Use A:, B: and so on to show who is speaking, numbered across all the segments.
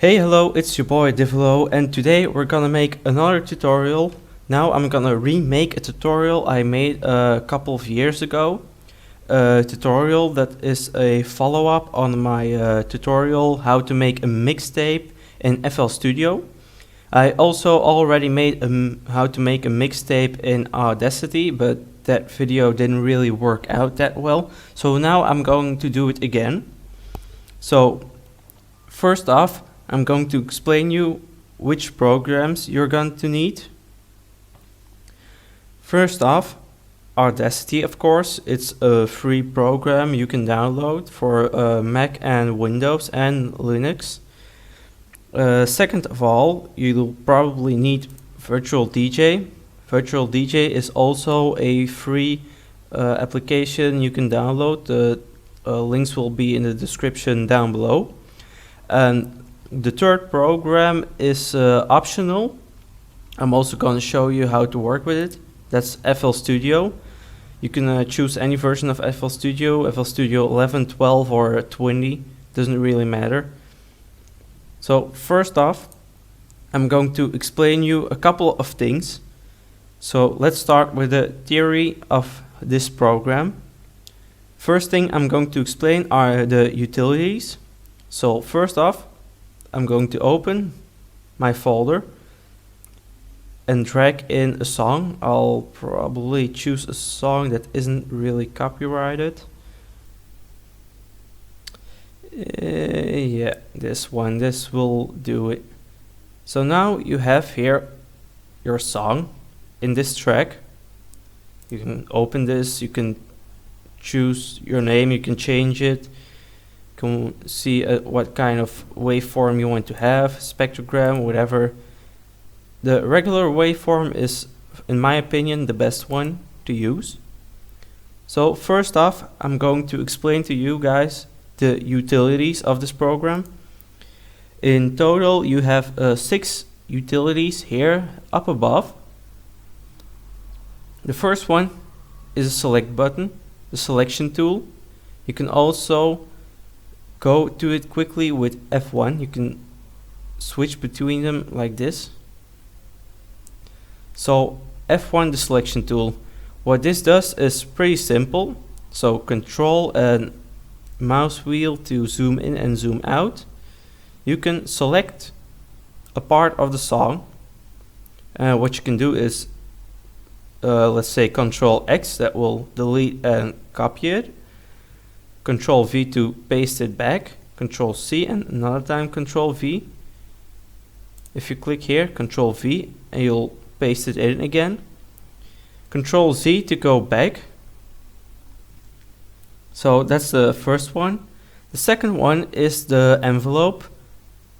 A: Hey, hello, it's your boy Divello, and today we're gonna make another tutorial. Now I'm gonna remake a tutorial I made a couple of years ago. A tutorial that is a follow-up on my tutorial how to make a mixtape in FL Studio. I also already made how to make a mixtape in Audacity, but that video didn't really work out that well. So now I'm going to do it again. So first off, I'm going to explain you which programs you're going to need. First off, Audacity, of course. It's a free program you can download for Mac and Windows and Linux. Second of all, you'll probably need Virtual DJ. Virtual DJ is also a free application you can download. The links will be in the description down below. And the third program is optional. I'm also going to show you how to work with it. That's FL Studio. You can choose any version of FL Studio 11, 12 or 20, doesn't really matter. So first off, I'm going to explain you a couple of things. So let's start with the theory of this program. First thing I'm going to explain are the utilities. So first off, I'm going to open my folder and drag in a song. I'll probably choose a song that isn't really copyrighted. Yeah, this one, this will do it. So now you have here your song in this track. You can open this, you can choose your name, you can change it. Can see what kind of waveform you want to have, spectrogram, whatever. The regular waveform is, in my opinion, the best one to use. So first off, I'm going to explain to you guys the utilities of this program. In total, you have 6 utilities here up above. The first one is a select button, the selection tool. You can also go to it quickly with F1. You can switch between them like this. So F1, the selection tool. What this does is pretty simple. So control and mouse wheel to zoom in and zoom out. You can select a part of the song. What you can do is, let's say Control X, that will delete and copy it. Control V to paste it back, Control C and another time Control V. If you click here, Control V, and you'll paste it in again. Control Z to go back. So that's the first one. The second one is the envelope,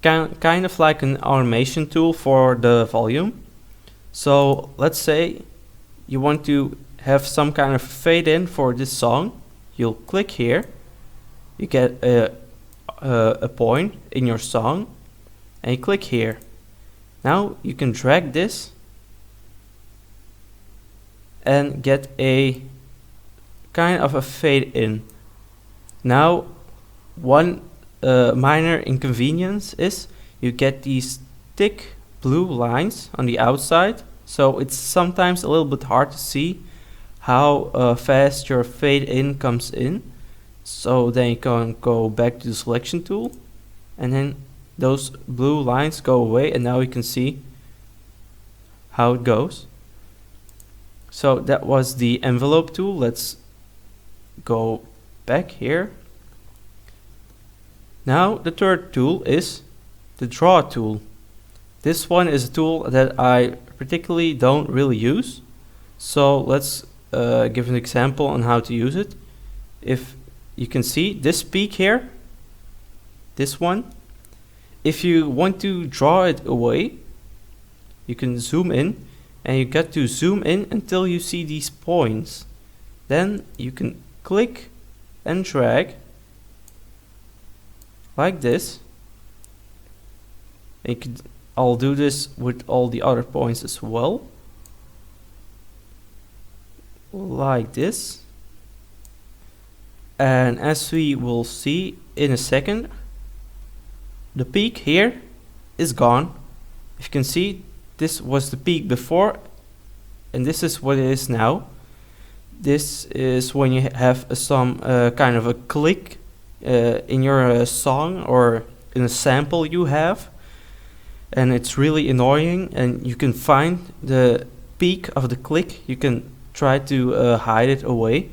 A: kind of like an automation tool for the volume. So let's say you want to have some kind of fade in for this song. You'll click here, you get a point in your song, and you click here. Now you can drag this and get a kind of a fade in. Now one minor inconvenience is you get these thick blue lines on the outside, so it's sometimes a little bit hard to see how fast your fade in comes in. So then you can go back to the selection tool, and then those blue lines go away, and now you can see how it goes. So that was the envelope tool. Let's go back here. Now the third tool is the draw tool. This one is a tool that I particularly don't really use. So let's give an example on how to use it. If you can see this peak here, this one, if you want to draw it away, you can zoom in, and you got to zoom in until you see these points. Then you can click and drag like this. And I'll do this with all the other points as well, like this. And as we will see in a second, the peak here is gone. If you can see, this was the peak before, and this is what it is now. This is when you have some kind of a click in your song or in a sample you have, and it's really annoying, and you can find the peak of the click. You can try to hide it away.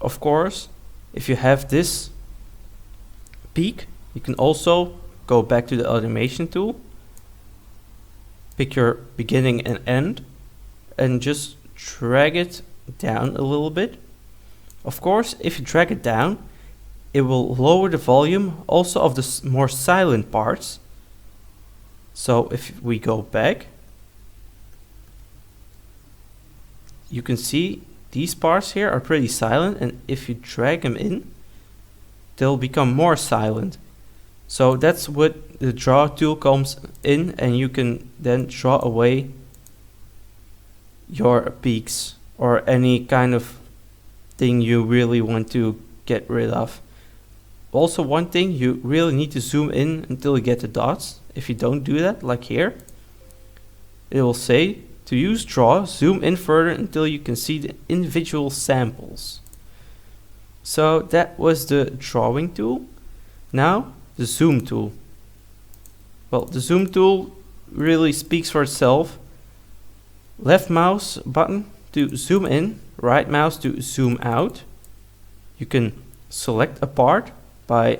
A: Of course, if you have this peak, you can also go back to the automation tool, pick your beginning and end, and just drag it down a little bit. Of course, if you drag it down, it will lower the volume also of the more silent parts. So if we go back, you can see these parts here are pretty silent, and if you drag them in, they'll become more silent. So that's what the draw tool comes in, and you can then draw away your peaks or any kind of thing you really want to get rid of. Also, one thing, you really need to zoom in until you get the dots. If you don't do that, like here, it will say to use draw, zoom in further until you can see the individual samples. So that was the drawing tool. Now the zoom tool. Well, the zoom tool really speaks for itself. Left mouse button to zoom in, right mouse to zoom out. You can select a part by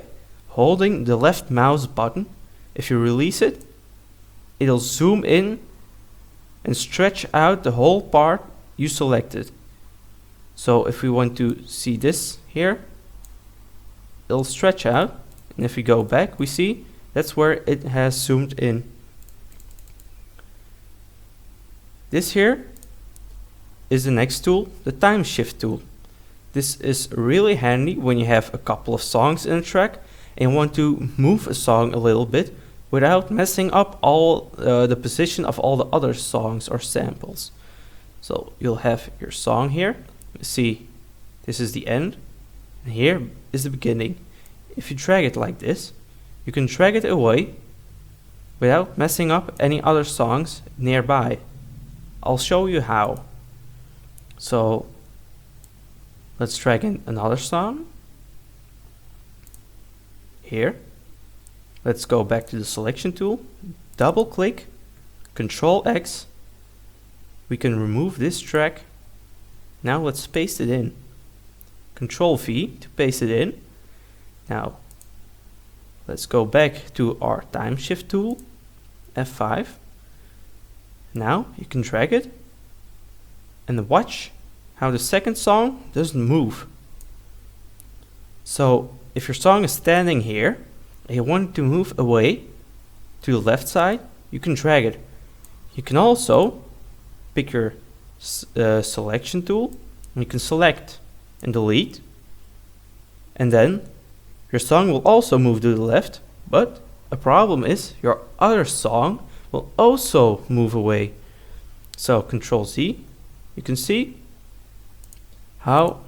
A: holding the left mouse button. If you release it, it'll zoom in and stretch out the whole part you selected. So if we want to see this here, it'll stretch out, and if we go back, we see that's where it has zoomed in. This here is the next tool, the time shift tool. This is really handy when you have a couple of songs in a track and want to move a song a little bit without messing up all the position of all the other songs or samples. So you'll have your song here. See, this is the end, and here is the beginning. If you drag it like this, you can drag it away without messing up any other songs nearby. I'll show you how. So let's drag in another song here. Let's go back to the selection tool, double click, Control X. We can remove this track. Now let's paste it in. Control V to paste it in. Now let's go back to our time shift tool, F5. Now you can drag it and watch how the second song doesn't move. So if your song is standing here and you want it to move away to the left side, you can drag it. You can also pick your selection tool, and you can select and delete, and then your song will also move to the left, but a problem is your other song will also move away. So Control Z, you can see how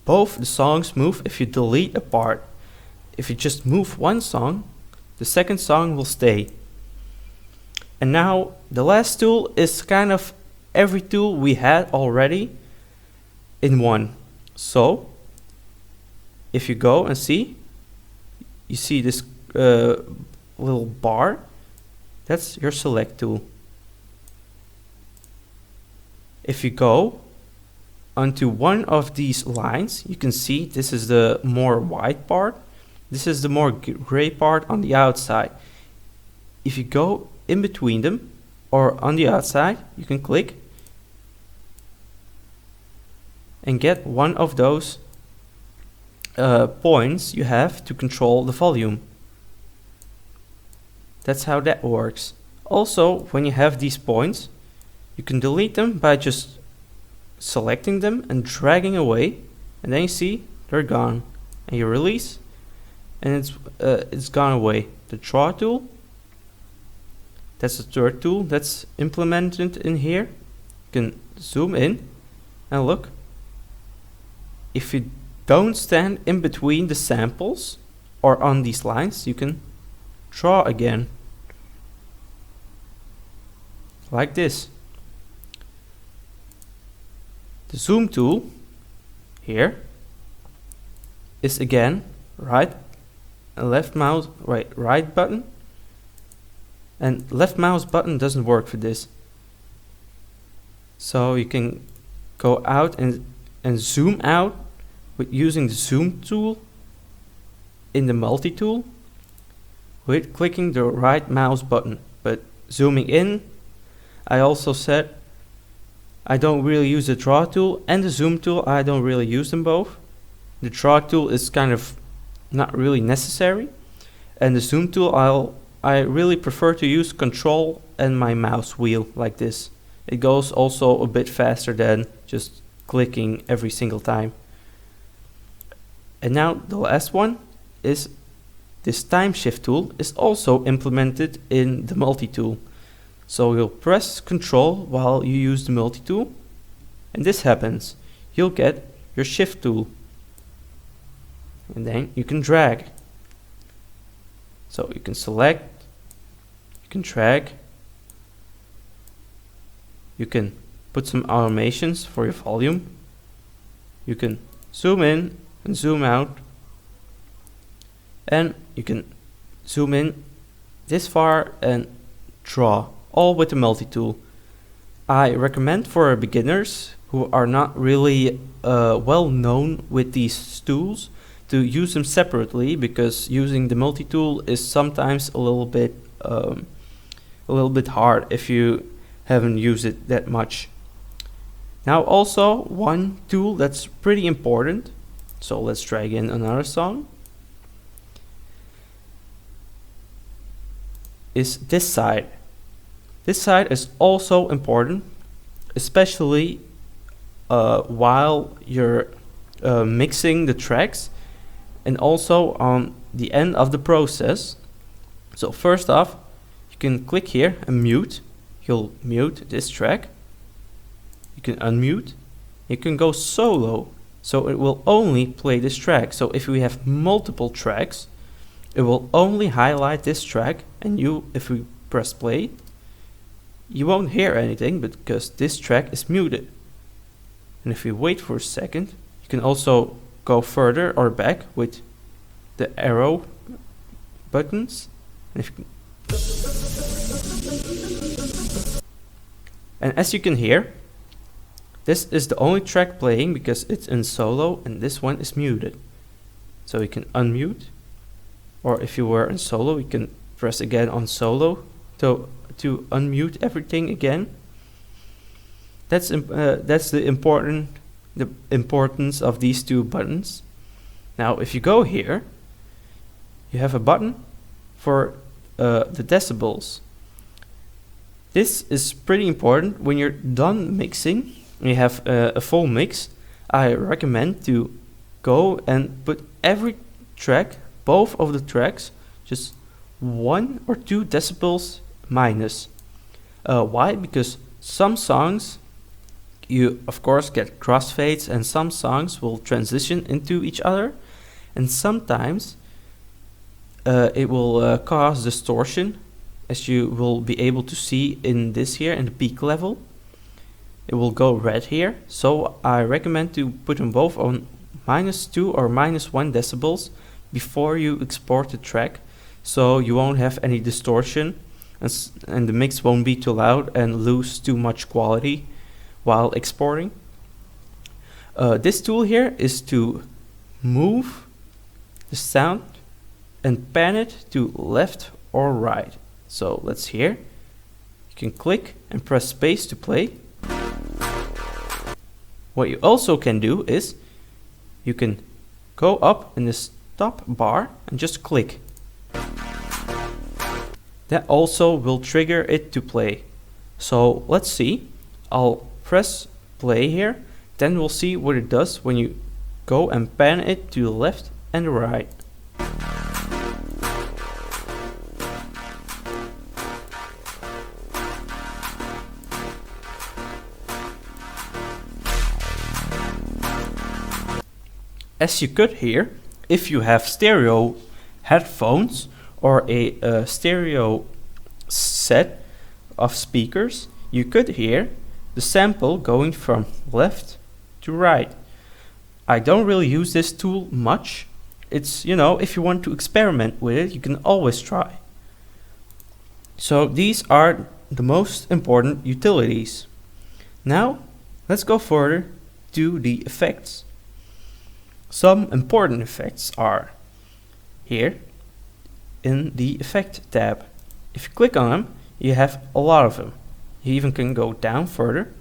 A: both the songs move if you delete a part. If you just move one song, the second song will stay. And now the last tool is kind of every tool we had already in one. So if you go and see, you see this little bar, that's your select tool. If you go onto one of these lines, you can see this is the more white part, this is the more gray part on the outside. If you go in between them or on the outside, you can click and get one of those points you have to control the volume. That's how that works. Also, when you have these points, you can delete them by just selecting them and dragging away, and then you see they're gone. And you release, and it's gone away. The draw tool, that's the third tool that's implemented in here. You can zoom in and look. If you don't stand in between the samples or on these lines, you can draw again. like this. The zoom tool here is again right button, and left mouse button doesn't work for this. So you can go out and zoom out with using the zoom tool in the multi-tool with clicking the right mouse button. But zooming in, I also said I don't really use the draw tool and the zoom tool. I don't really use them both. The draw tool is kind of not really necessary, and the zoom tool I really prefer to use control and my mouse wheel like this. It goes also a bit faster than just clicking every single time. And now the last one is this time shift tool is also implemented in the multi-tool. So you'll press control while you use the multi-tool, and this happens. You'll get your shift tool, and then you can drag. So you can select, you can drag, you can put some automations for your volume, you can zoom in and zoom out, and you can zoom in this far and draw, all with the multi-tool. I recommend for beginners who are not really well known with these tools to use them separately, because using the multi-tool is sometimes a little bit hard if you haven't used it that much. Now also one tool that's pretty important, so let's drag in another song, is this side. This side is also important, especially while you're mixing the tracks and also on the end of the process. So first off, you can click here and mute. You'll mute this track. You can unmute. You can go solo, so it will only play this track. So if we have multiple tracks, it will only highlight this track, and if we press play, you won't hear anything because this track is muted. And if we wait for a second, you can also go further or back with the arrow buttons. And as you can hear, this is the only track playing because it's in solo, and this one is muted. So you can unmute, or if you were in solo, you can press again on solo to unmute everything again. That's the importance of these two buttons. Now if you go here, you have a button for the decibels. This is pretty important when you're done mixing. You have a full mix. I recommend to go and put every track, both of the tracks, just 1 or 2 decibels minus. Why? Because some songs you of course get crossfades, and some songs will transition into each other, and sometimes it will cause distortion, as you will be able to see in this here in the peak level. It will go red here, so I recommend to put them both on -2 or -1 decibels before you export the track, so you won't have any distortion, and the mix won't be too loud and lose too much quality while exporting. This tool here is to move the sound and pan it to left or right. So let's hear. You can click and press space to play. What you also can do is you can go up in the stop bar and just click. That also will trigger it to play. So let's see. I'll press play here, then we'll see what it does when you go and pan it to the left and the right. As you could hear, if you have stereo headphones or a stereo set of speakers, you could hear the sample going from left to right. I don't really use this tool much. It's, you know, if you want to experiment with it, you can always try. So these are the most important utilities. Now, let's go further to the effects. Some important effects are here in the Effect tab. If you click on them, you have a lot of them. You even can go down further.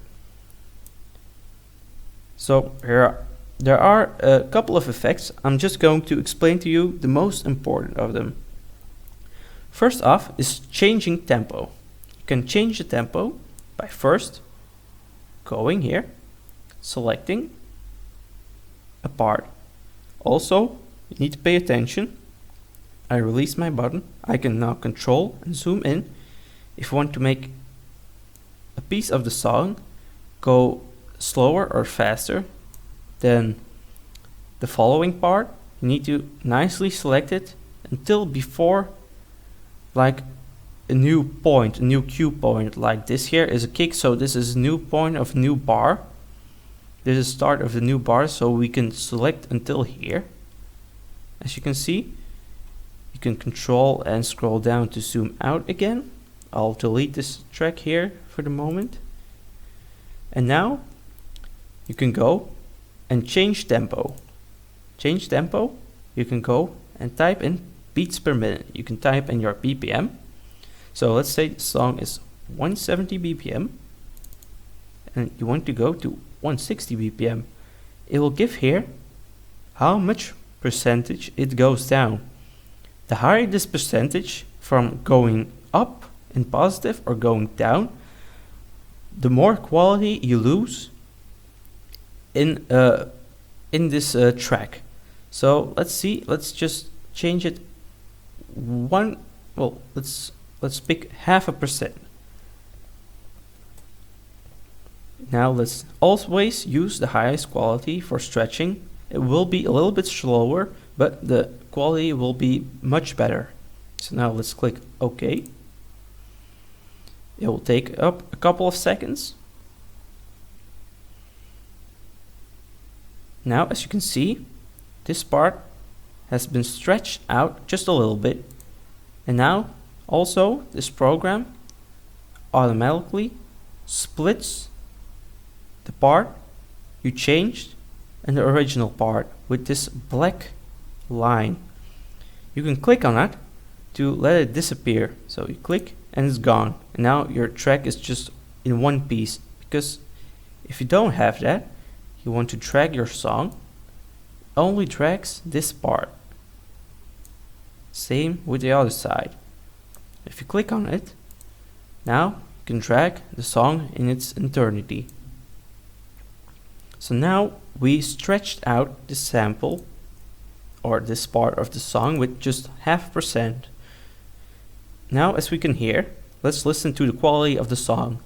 A: So there are a couple of effects. I'm just going to explain to you the most important of them. First off is changing tempo. You can change the tempo by first going here, selecting a part. Also, you need to pay attention. I release my button. I can now control and zoom in. If you want to make a piece of the song go slower or faster than the following part, you need to nicely select it until before like a new point, a new cue point. Like this here is a kick, so this is a new point of new bar. This is the start of the new bar, so we can select until here. As you can see, you can control and scroll down to zoom out again. I'll delete this track here for the moment. And now you can go and change tempo. Change tempo, you can go and type in beats per minute. You can type in your BPM. So let's say the song is 170 BPM and you want to go to 160 BPM. It will give here how much percentage it goes down. The higher this percentage from going up in positive or going down, the more quality you lose in this track. So let's see, let's just change it let's pick 0.5%. Now let's always use the highest quality for stretching. It will be a little bit slower, but the quality will be much better. So now let's click OK. It will take up a couple of seconds. Now, as you can see, this part has been stretched out just a little bit. And now also this program automatically splits the part you changed and the original part with this black line. You can click on that to let it disappear. So you click and it's gone. And now your track is just in one piece, because if you don't have that, you want to drag your song, only drags this part. Same with the other side. If you click on it, now you can drag the song in its entirety. So now we stretched out the sample or this part of the song with just 0.5%. Now, as we can hear, let's listen to the quality of the song.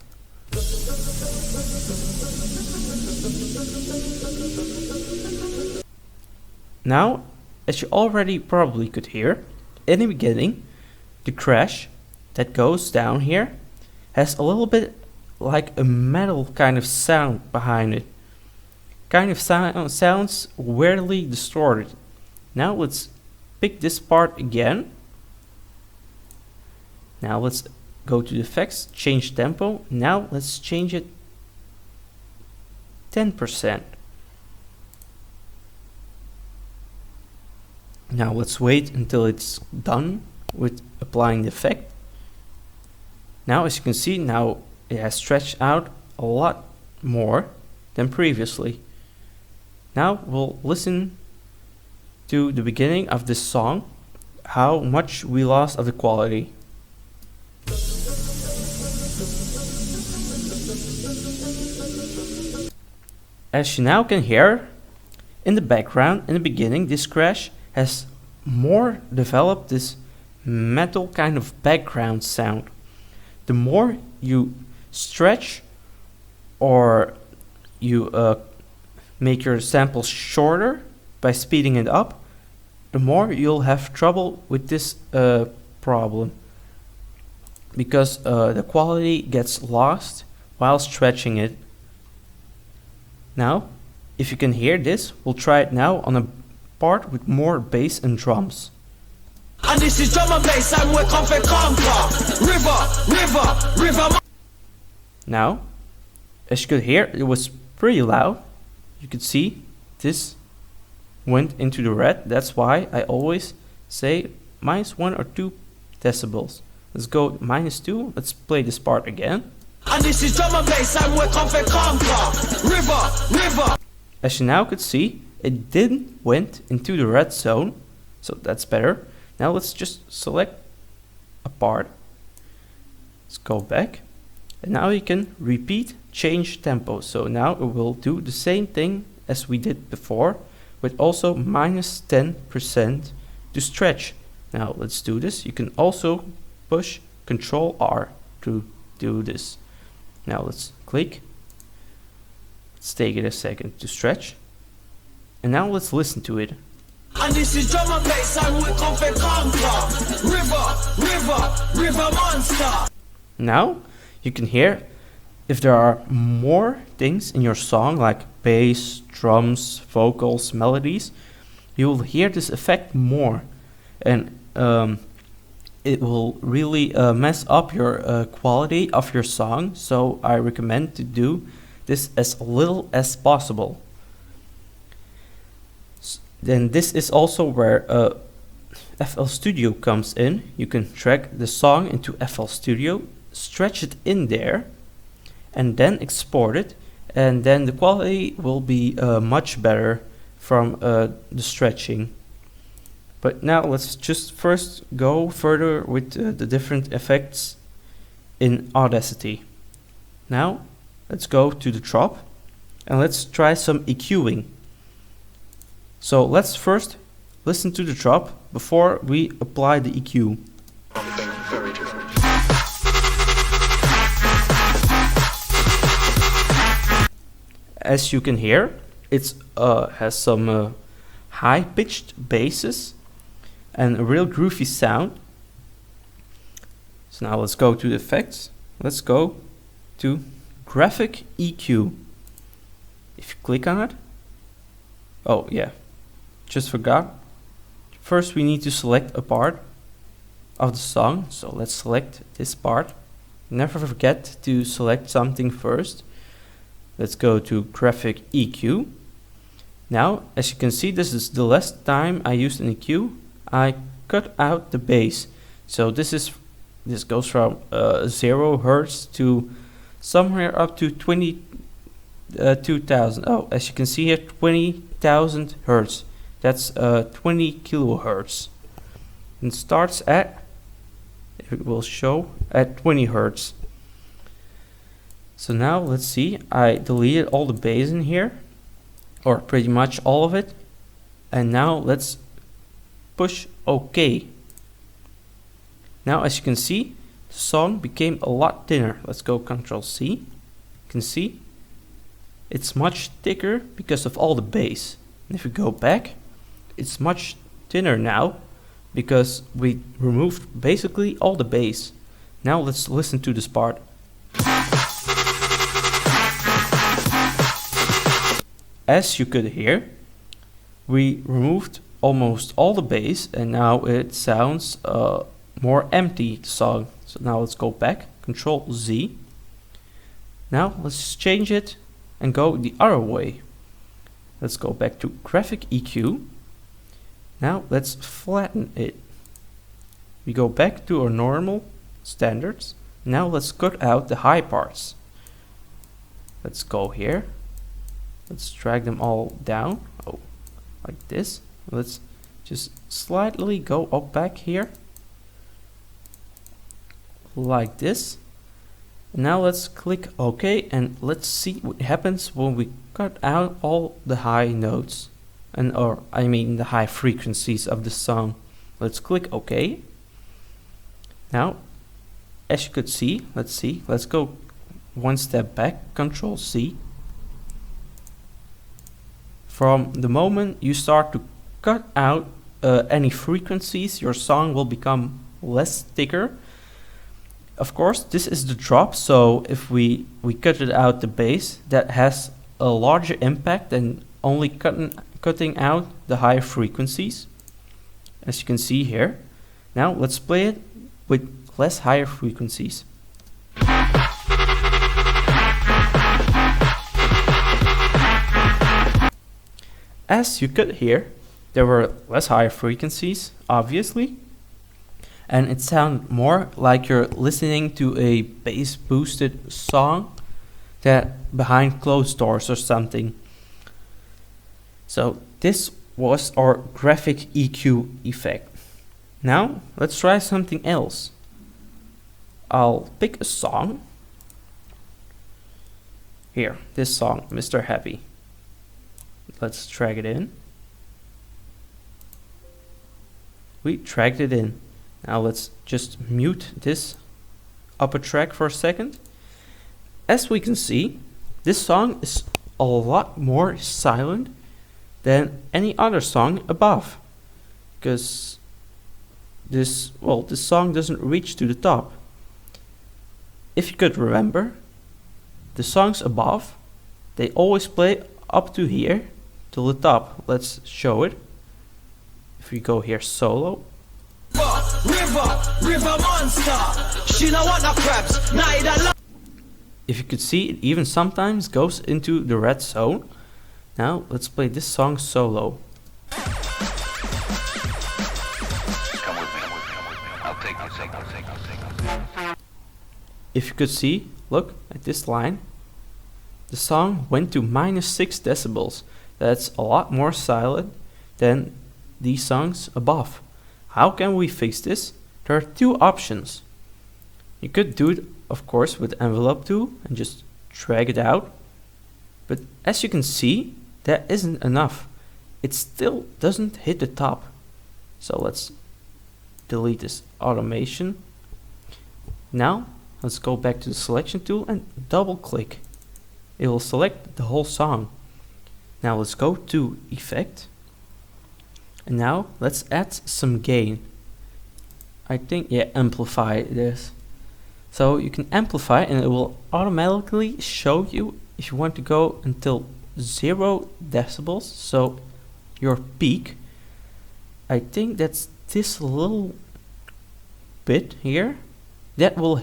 A: Now, as you already probably could hear, in the beginning, the crash that goes down here has a little bit like a metal kind of sound behind it. Kind of sounds weirdly distorted. Now let's pick this part again. Now let's go to the effects, change tempo. Now let's change it 10%. Now let's wait until it's done with applying the effect. Now, as you can see, now it has stretched out a lot more than previously. Now we'll listen to the beginning of this song, how much we lost of the quality. As you now can hear, in the background, in the beginning, this crash has more developed this metal kind of background sound. The more you stretch or you make your sample shorter by speeding it up, the more you'll have trouble with this problem, because the quality gets lost while stretching it. Now, if you can hear this, we'll try it now on a part with more bass and drums.
B: And this is drum and bass, and we're come for conquer. River.
A: Now, as you could hear, it was pretty loud. You could see this went into the red. That's why I always say -1 or 2 decibels. Let's go -2. Let's play this part again.
B: And this is drum and bass, and we're come for conquer. River.
A: As you now could see, it didn't went into the red zone, so that's better. Now let's just select a part. Let's go back. And now you can repeat change tempo. So now it will do the same thing as we did before, with also -10% to stretch. Now let's do this. You can also push Ctrl R to do this. Now let's click. Let's take it a second to stretch. And now let's listen to it.
B: And this is drum and bass, and we come for conquer. River monster.
A: Now you can hear if there are more things in your song like bass, drums, vocals, melodies, you will hear this effect more, and it will really mess up your quality of your song. So I recommend to do this as little as possible. Then this is also where FL Studio comes in. You can drag the song into FL Studio, stretch it in there, and then export it, and then the quality will be much better from the stretching. But now let's just first go further with the different effects in Audacity. Now let's go to the drop and let's try some EQing. So let's first listen to the drop before we apply the EQ. As you can hear, it has some high-pitched basses and a real groovy sound. So now let's go to the effects. Let's go to Graphic EQ. If you click on it, oh yeah, just forgot. First we need to select a part of the song. So let's select this part. Never forget to select something first. Let's go to Graphic EQ. Now, as you can see, this is the last time I used an EQ. I cut out the bass. So this goes from 0 Hertz to somewhere up to 20,000. Oh, as you can see here, 20,000 Hertz. That's 20 kilohertz. And starts at, it will show at 20 Hertz. So now let's see, I deleted all the bass in here, or pretty much all of it. And now let's push OK. Now as you can see, the song became a lot thinner. Let's go Ctrl C. You can see it's much thicker because of all the bass. And if we go back, it's much thinner now because we removed basically all the bass. Now let's listen to this part. As you could hear, we removed almost all the bass and now it sounds more empty, the song. So now let's go back, Ctrl Z. Now let's change it and go the other way. Let's go back to Graphic EQ. Now let's flatten it. We go back to our normal standards. Now let's cut out the high parts. Let's go here. Let's drag them all down. Oh, like this. Let's just slightly go up back here. Like this. Now let's click OK and let's see what happens when we cut out all the high notes, and I mean the high frequencies of the song. Let's click OK. Now, as you could see, let's go one step back, Ctrl C. From the moment you start to cut out any frequencies, your song will become less thicker. of course, this is the drop, so if we cut it out the bass, that has a larger impact than only cutting out the higher frequencies, as you can see here. Now let's play it with less higher frequencies. As you could hear, there were less higher frequencies, obviously, and it sounded more like you're listening to a bass boosted song that behind closed doors or something. So this was our graphic EQ effect. Now let's try something else. I'll pick a song. Here, this song, Mr. Happy. Let's drag it in. We dragged it in. Now let's just mute this upper track for a second. As we can see, this song is a lot more silent than any other song above, because this song doesn't reach to the top. If you could remember, the songs above, they always play up to here, to the top. Let's show it. If we go here, solo. River monster. She don't want no crabs, neither. If you could see, it even sometimes goes into the red zone. Now let's play this song solo.
C: Come with me. I'll take you.
A: If you could see, look at this line. The song went to -6 decibels. That's a lot more silent than these songs above. How can we fix this? There are two options. You could do it, of course, with the envelope tool and just drag it out. But as you can see, that isn't enough. It still doesn't hit the top. So let's delete this automation. Now let's go back to the selection tool and double click. It will select the whole song. Now let's go to Effect. And now let's add some gain. I think, yeah, Amplify this. So you can amplify and it will automatically show you if you want to go until 0 decibels. So your peak, I think that's this little bit here, that will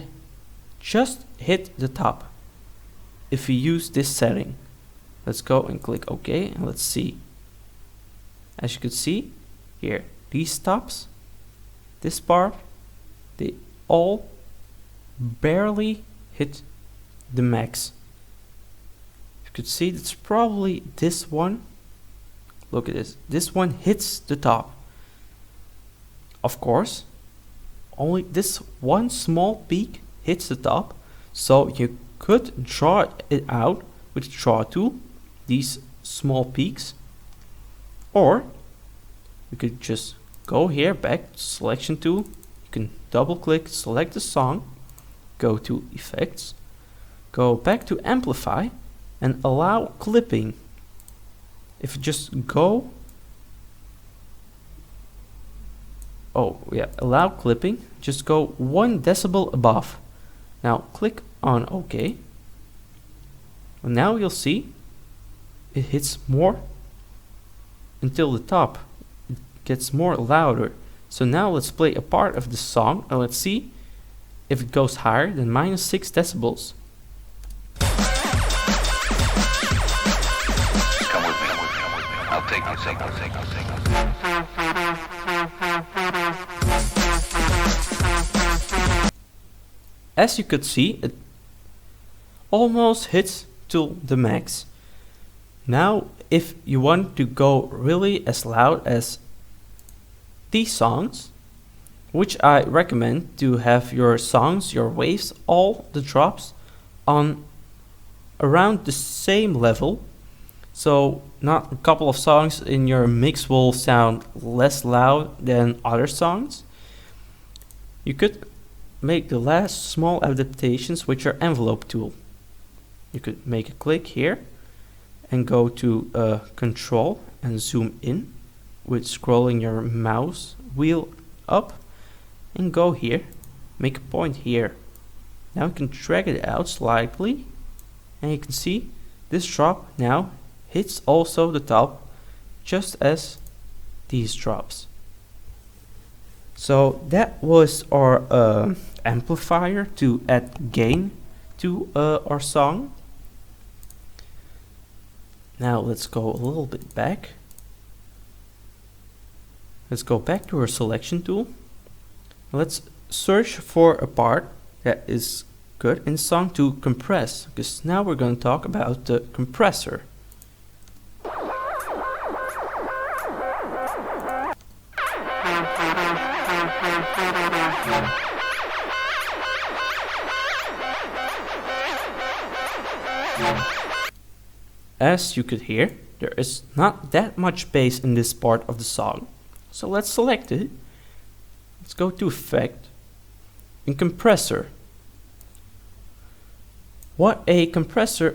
A: just hit the top if you use this setting. Let's go and click OK and let's see. As you can see here, these stops, this part, they all barely hit the max. You could see it's probably this one. Look at this. This one hits the top. Of course, only this one small peak hits the top. So you could draw it out with the draw tool, these small peaks. Or you could just go here, back to selection tool. You can double click, select the song, go to effects, go back to amplify and allow clipping. If you just go, allow clipping, just go 1 decibel above. Now click on OK. And now you'll see it hits more until the top. It gets more louder. So now let's play a part of the song and let's see if it goes higher than -6 decibels.
C: Come with me. I'll take you.
A: As you could see, it almost hits to the max. Now, if you want to go really as loud as these songs, which I recommend to have your songs, your waves, all the drops on around the same level. So not a couple of songs in your mix will sound less loud than other songs. You could make the last small adaptations with your envelope tool. You could make a click here and go to control and zoom in with scrolling your mouse wheel up and go here, make a point here Now we can drag it out slightly, and you can see this drop now hits also the top just as these drops. So that was our amplifier to add gain to our song. Now let's go a little bit back. Let's go back to our selection tool. Let's search for a part that is good in song to compress, because now we're going to talk about the compressor. As you could hear, there is not that much bass in this part of the song. So let's select it. Let's go to Effect and Compressor. What a compressor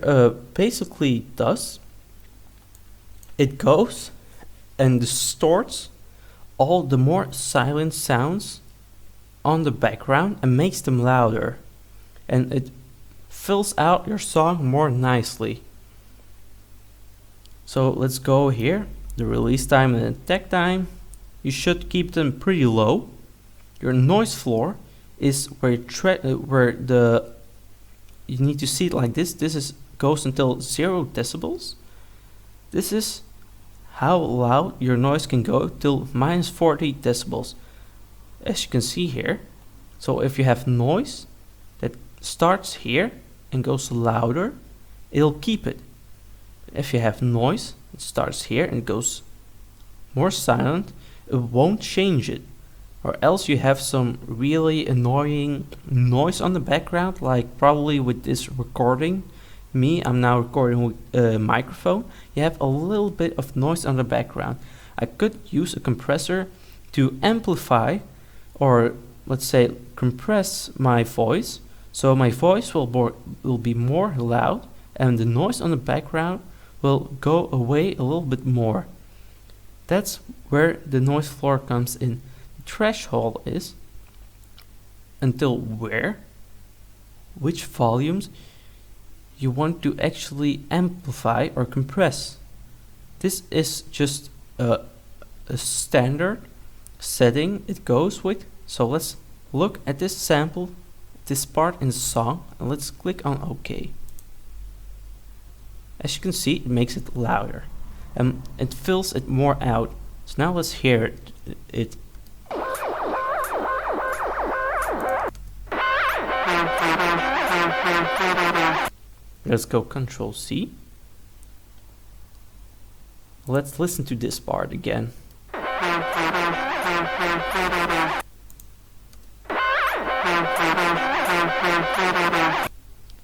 A: basically does, it goes and distorts all the more silent sounds on the background and makes them louder, and it fills out your song more nicely. So let's go here, the release time and attack time. You should keep them pretty low. Your noise floor is where you need to see it like this. This goes until 0 decibels. This is how loud your noise can go till minus 40 decibels. As you can see here. So if you have noise that starts here and goes louder, it'll keep it. If you have noise, it starts here and goes more silent, it won't change it. Or else you have some really annoying noise on the background, like probably with this recording. I'm now recording with a microphone. You have a little bit of noise on the background. I could use a compressor to amplify, or let's say compress my voice, so my voice will be more loud and the noise on the background will go away a little bit more. That's where the noise floor comes in. The threshold is until which volumes you want to actually amplify or compress. This is just a standard setting it goes with. So let's look at this sample, this part in the song, and let's click on OK. As you can see, it makes it louder and it fills it more out. So now let's hear it. Let's go Control C. Let's listen to this part again.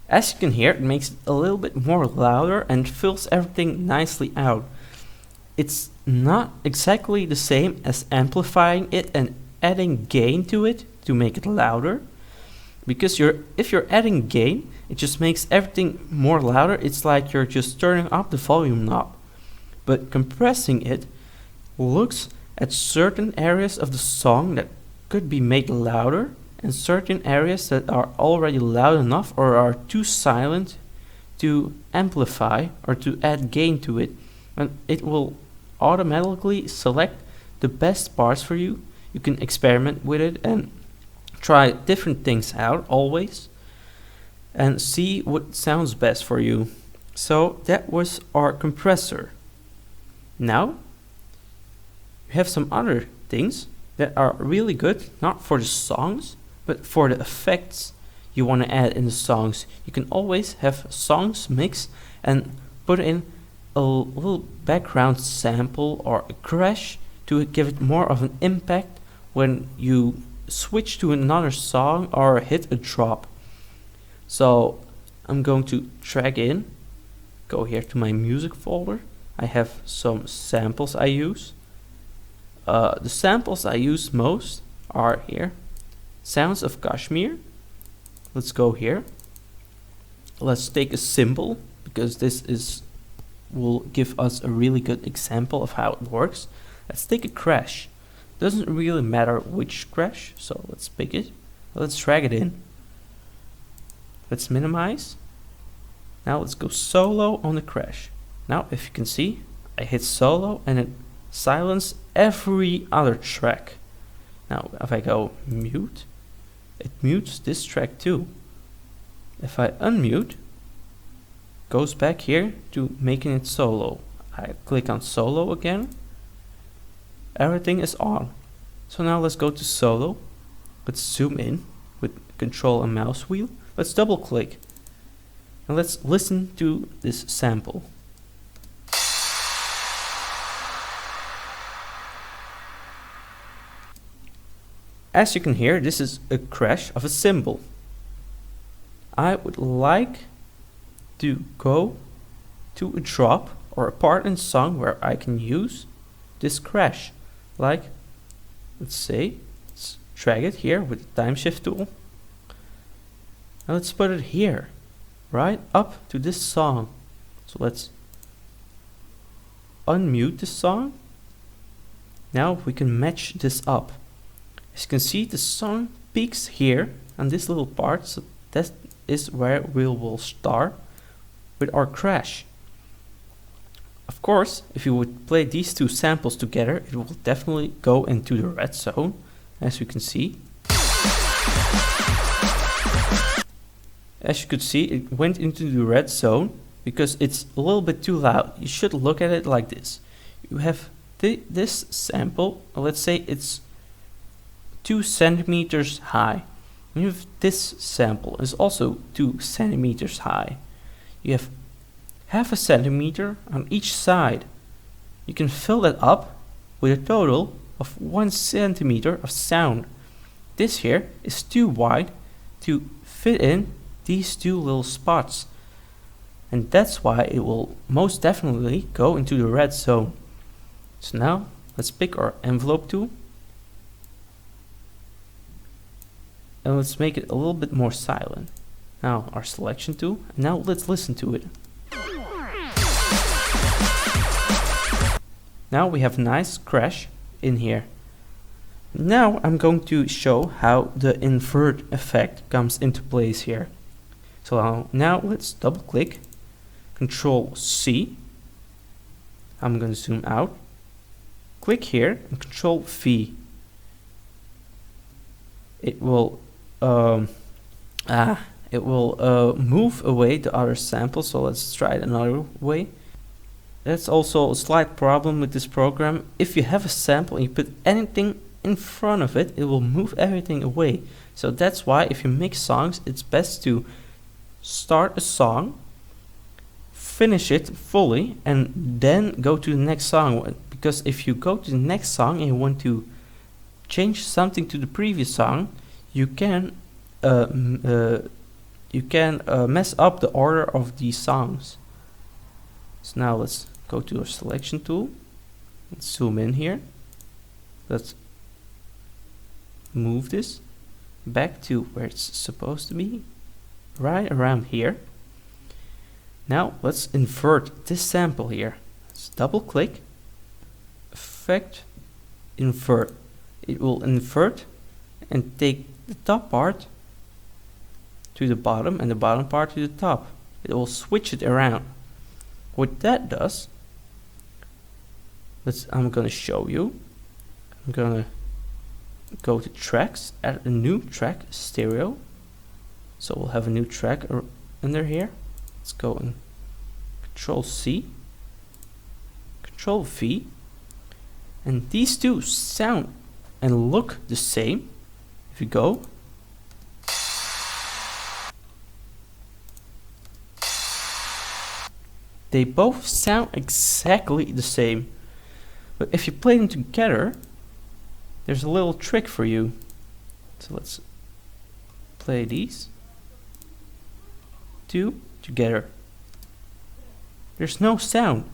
A: As you can hear, it makes it a little bit more louder and fills everything nicely out. It's not exactly the same as amplifying it and adding gain to it to make it louder. Because if you're adding gain, it just makes everything more louder. It's like you're just turning up the volume knob. But compressing it looks at certain areas of the song that could be made louder, and certain areas that are already loud enough or are too silent to amplify or to add gain to it. And it will automatically select the best parts for you. You can experiment with it and try different things out always and see what sounds best for you. So that was our compressor. Now we have some other things that are really good, not for the songs, but for the effects you want to add in the songs. You can always have songs mix and put in a little background sample or a crash to give it more of an impact when you switch to another song or hit a drop. So I'm going to drag in, go here to my music folder. I have some samples I use. The samples I use most are here. Sounds of Kashmir. Let's go here. Let's take a cymbal, because this will give us a really good example of how it works. Let's take a crash. Doesn't really matter which crash, so let's pick it. Let's drag it in. Let's minimize. Now let's go solo on the crash. Now if you can see, I hit solo and it silenced every other track. Now if I go mute, it mutes this track too. If I unmute, goes back here to making it solo. I click on solo again. Everything is on. So now let's go to solo. Let's zoom in with control and mouse wheel. Let's double click. And let's listen to this sample. As you can hear, this is a crash of a cymbal. I would like to go to a drop or a part in song where I can use this crash. Like, let's say, let's drag it here with the time shift tool. And let's put it here, right up to this song. So let's unmute this song. Now we can match this up. As you can see, the song peaks here on this little part, so that is where we will start with our crash. Of course, if you would play these two samples together, it will definitely go into the red zone, as you can see. As you could see, it went into the red zone because it's a little bit too loud. You should look at it like this. You have this sample, let's say it's 2 centimeters high. You have this sample is also 2 centimeters high. You have half a centimeter on each side. You can fill that up with a total of 1 centimeter of sound. This here is too wide to fit in these two little spots. And that's why it will most definitely go into the red zone. So now let's pick our envelope tool. And let's make it a little bit more silent. Now our selection tool. And now let's listen to it. Now we have a nice crash in here. Now I'm going to show how the invert effect comes into place here. So now let's double click, Control C. I'm going to zoom out. Click here and Control V. It will move away the other sample, so let's try it another way. That's also a slight problem with this program. If you have a sample and you put anything in front of it, it will move everything away. So that's why if you mix songs, it's best to start a song, finish it fully, and then go to the next song. Because if you go to the next song and you want to change something to the previous song, you can mess up the order of these songs. So now let's go to our selection tool. Let's zoom in here. Let's move this back to where it's supposed to be, right around here. Now let's invert this sample here. Let's double click, Effect, Invert. It will invert and take the top part to the bottom and the bottom part to the top. It will switch it around. What that does, I'm gonna show you. I'm gonna go to tracks, add a new track, stereo. So we'll have a new track under here. Let's go and Control C, Control V, and these two sound and look the same. If you go, they both sound exactly the same. But if you play them together, there's a little trick for you. So let's play these two together. There's no sound.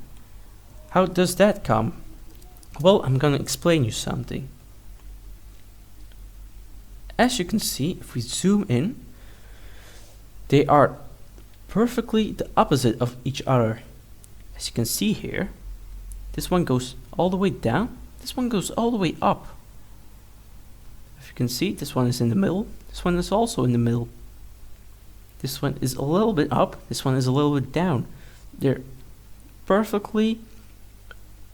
A: How does that come? Well, I'm gonna explain you something. As you can see, if we zoom in, they are perfectly the opposite of each other. As you can see here, this one goes all the way down, this one goes all the way up. If you can see, this one is in the middle, this one is also in the middle. this one is a little bit up, this one is a little bit down. They're perfectly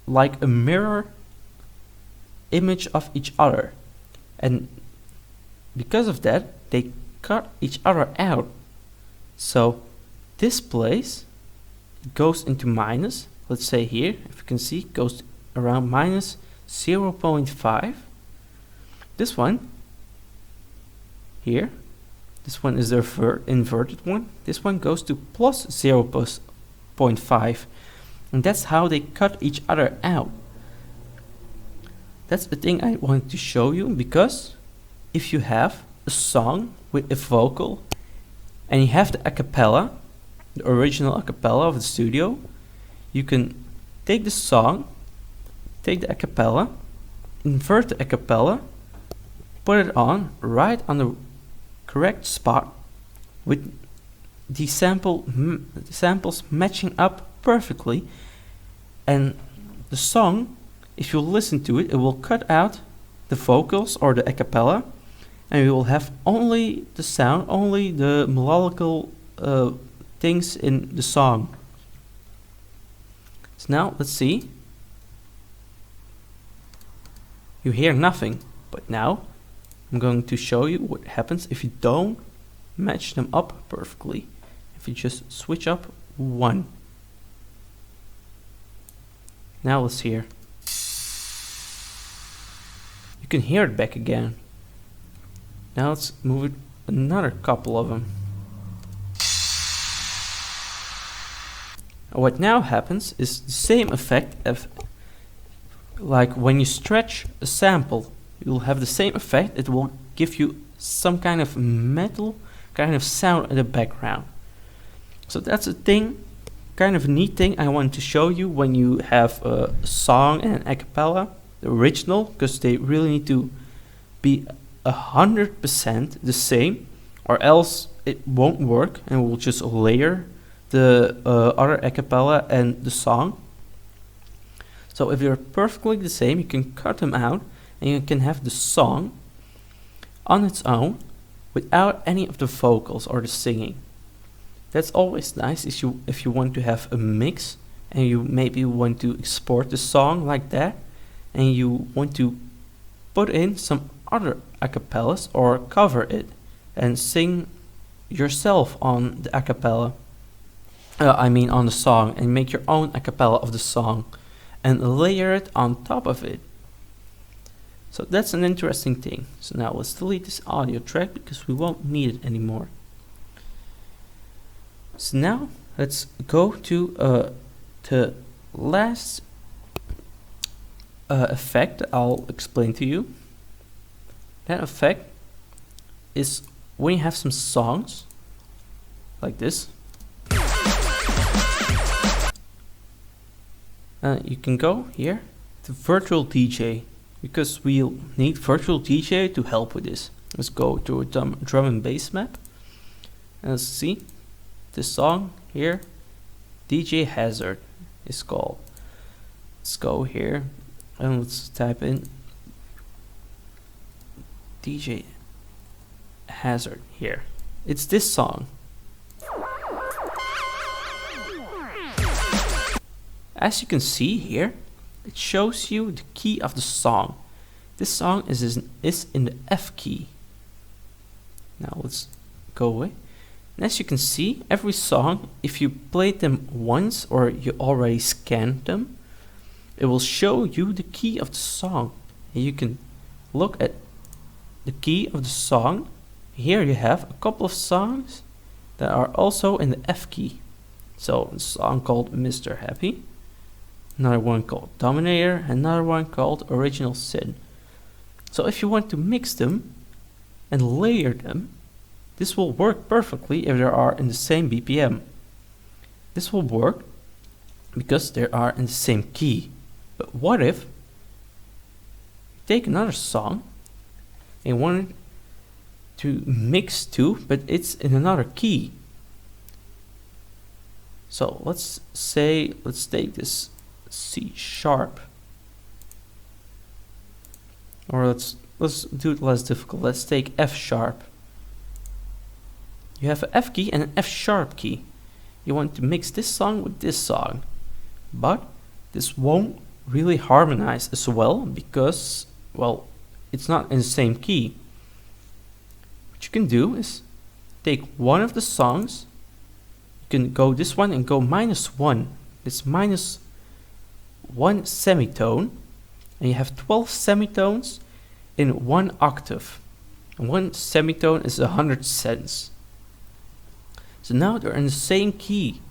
A: like a mirror image of each other, and because of that they cut each other out. So this place goes into minus, let's say here, if you can see, it goes around minus 0.5. This one here, this one is the inverted one, this one goes to plus 0.5, and that's how they cut each other out. That's the thing I wanted to show you, because if you have a song with a vocal and you have the acapella, the original acapella of the studio, you can take the song, take the acapella, invert the acapella, put it on right on the correct spot with the samples matching up perfectly, and the song, if you listen to it, it will cut out the vocals or the acapella, and we will have only the sound, only the melodical things in the song. So now let's see. You hear nothing, but now I'm going to show you what happens if you don't match them up perfectly. If you just switch up one. Now let's hear. You can hear it back again. Now let's move it another couple of them. What now happens is the same effect of like when you stretch a sample, you'll have the same effect. It will give you some kind of metal kind of sound in the background. So that's a thing, kind of a neat thing I want to show you when you have a song and an acapella, the original, because they really need to be 100% the same, or else it won't work and we'll just layer the other acapella and the song. So if they're perfectly the same, you can cut them out and you can have the song on its own without any of the vocals or the singing. That's always nice if you want to have a mix and you maybe want to export the song like that, and you want to put in some other acapellas or cover it and sing yourself on the acapella. I mean on the song, and make your own acapella of the song and layer it on top of it. So that's an interesting thing. So now let's delete this audio track because we won't need it anymore. So now let's go to the last effect I'll explain to you. That effect is when you have some songs like this. You can go here to virtual DJ, because we'll need virtual DJ to help with this. Let's go to a drum and bass map. And let's see this song here, DJ Hazard is called. Let's go here and let's type in DJ Hazard here. It's this song. As you can see here, it shows you the key of the song. This song is in the F key. Now let's go away. And as you can see, every song, if you played them once or you already scanned them, it will show you the key of the song. And you can look at the key of the song. Here you have a couple of songs that are also in the F key. So a song called Mr. Happy, another one called Dominator, another one called Original Sin. So if you want to mix them and layer them, this will work perfectly if they are in the same BPM. This will work because they are in the same key. But what if you take another song and want to mix two, but it's in another key? So let's take this C sharp, or let's do it less difficult. Let's take F sharp. you have an F key and an F sharp key. You want to mix this song with this song, but this won't really harmonize as well because, well, it's not in the same key. What you can do is take one of the songs, you can go this one and go -1. It's -1 semitone, and you have 12 semitones in 1 octave. And 1 semitone is 100 cents. So now they're in the same key.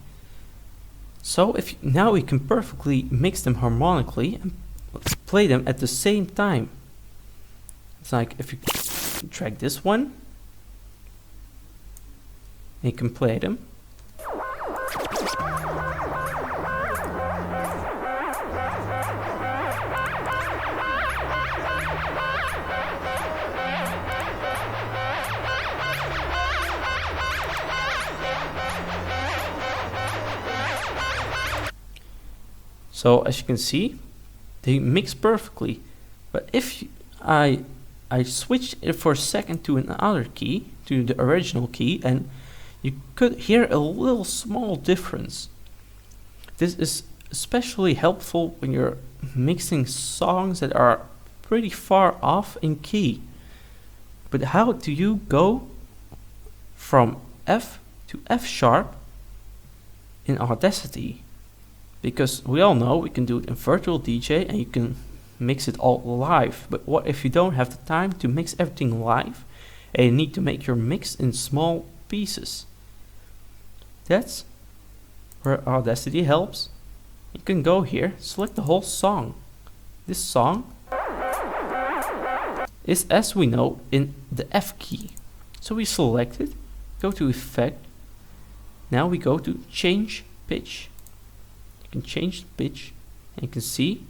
A: So now we can perfectly mix them harmonically and play them at the same time. It's like if you track this one, you can play them. So as you can see, they mix perfectly. But if I switch it for a second to another key, to the original key, and you could hear a little small difference. This is especially helpful when you're mixing songs that are pretty far off in key. But how do you go from F to F sharp in Audacity? Because we all know we can do it in Virtual DJ and you can mix it all live. But what if you don't have the time to mix everything live and you need to make your mix in small pieces? That's where Audacity helps. You can go here, select the whole song. This song is, as we know, in the F key. So we select it, go to Effect. Now we go to Change Pitch. You can change the pitch and you can see,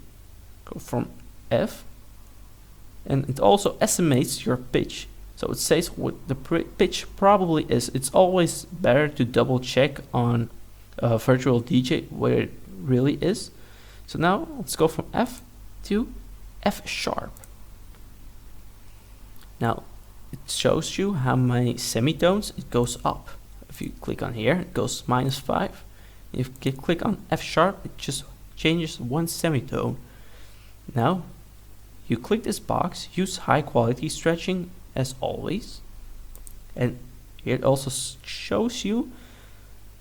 A: go from F, and it also estimates your pitch. So it says what the pitch probably is. It's always better to double check on Virtual DJ where it really is. So now let's go from F to F sharp. Now it shows you how many semitones it goes up. If you click on here, it goes -5. If you click on F sharp, it just changes 1 semitone. Now you click this box, use high quality stretching as always, and it also shows you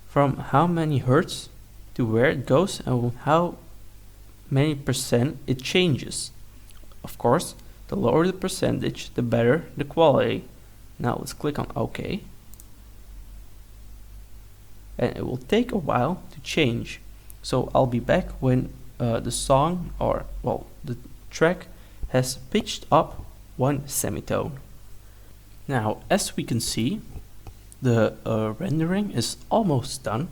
A: from how many hertz to where it goes and how many percent it changes. Of course, the lower the percentage, the better the quality. Now let's click on OK. And it will take a while to change. So I'll be back when the song, or well, the track has pitched up 1 semitone. Now, as we can see, the rendering is almost done.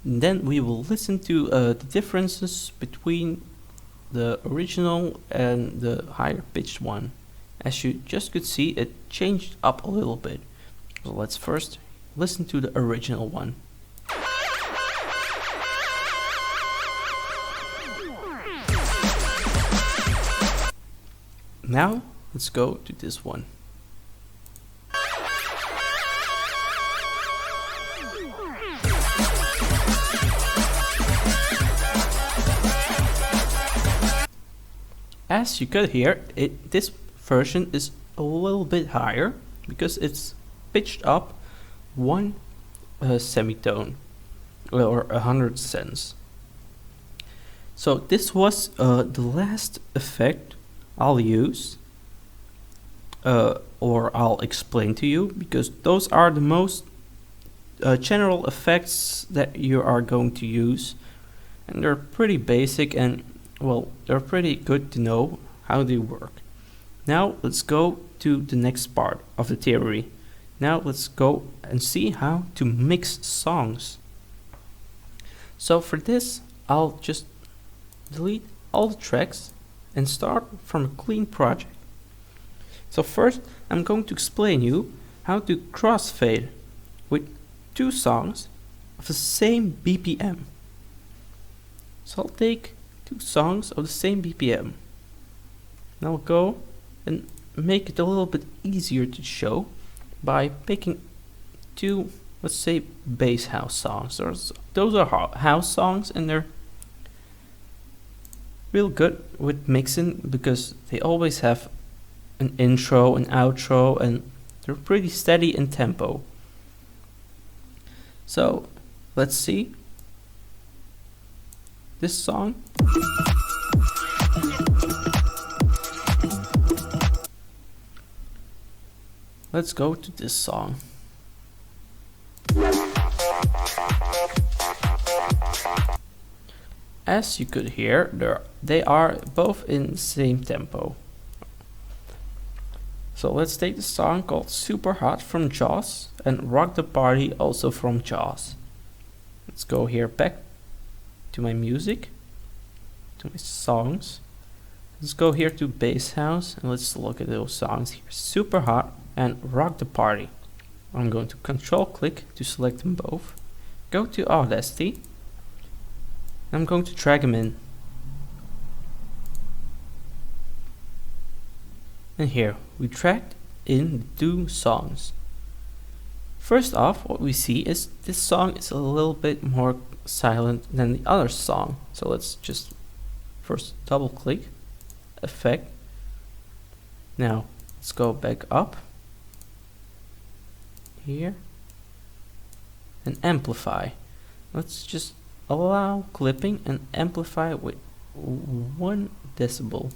A: And then we will listen to the differences between the original and the higher pitched one. As you just could see, it changed up a little bit. So let's first listen to the original one. Now let's go to this one. As you could hear, this version is a little bit higher because it's pitched up 1 semitone, or 100 cents. So this was the last effect I'll use, or I'll explain to you, because those are the most general effects that you are going to use, and they're pretty basic, and well, they're pretty good to know how they work. Now let's go to the next part of the theory. Now let's go and see how to mix songs. So for this, I'll just delete all the tracks and start from a clean project. So first, I'm going to explain you how to crossfade with 2 songs of the same BPM. So I'll take 2 songs of the same BPM. And I'll go and make it a little bit easier to show by picking to, let's say, bass house songs. Those are house songs, and they're real good with mixing because they always have an intro, an outro, and they're pretty steady in tempo. So let's see this song. Let's go to this song. As you could hear, they are both in the same tempo. So let's take the song called Super Hot from Jaws and Rock the Party also from Jaws. Let's go here back to my music, to my songs. Let's go here to Bass House and let's look at those songs here. Super Hot and Rock the Party. I'm going to control click to select them both. Go to Audacity. I'm going to drag them in. And here we dragged in 2 songs. First off, what we see is this song is a little bit more silent than the other song. So let's just first double click, effect. Now let's go back up here and amplify. Let's just allow clipping and amplify with 1 decibel.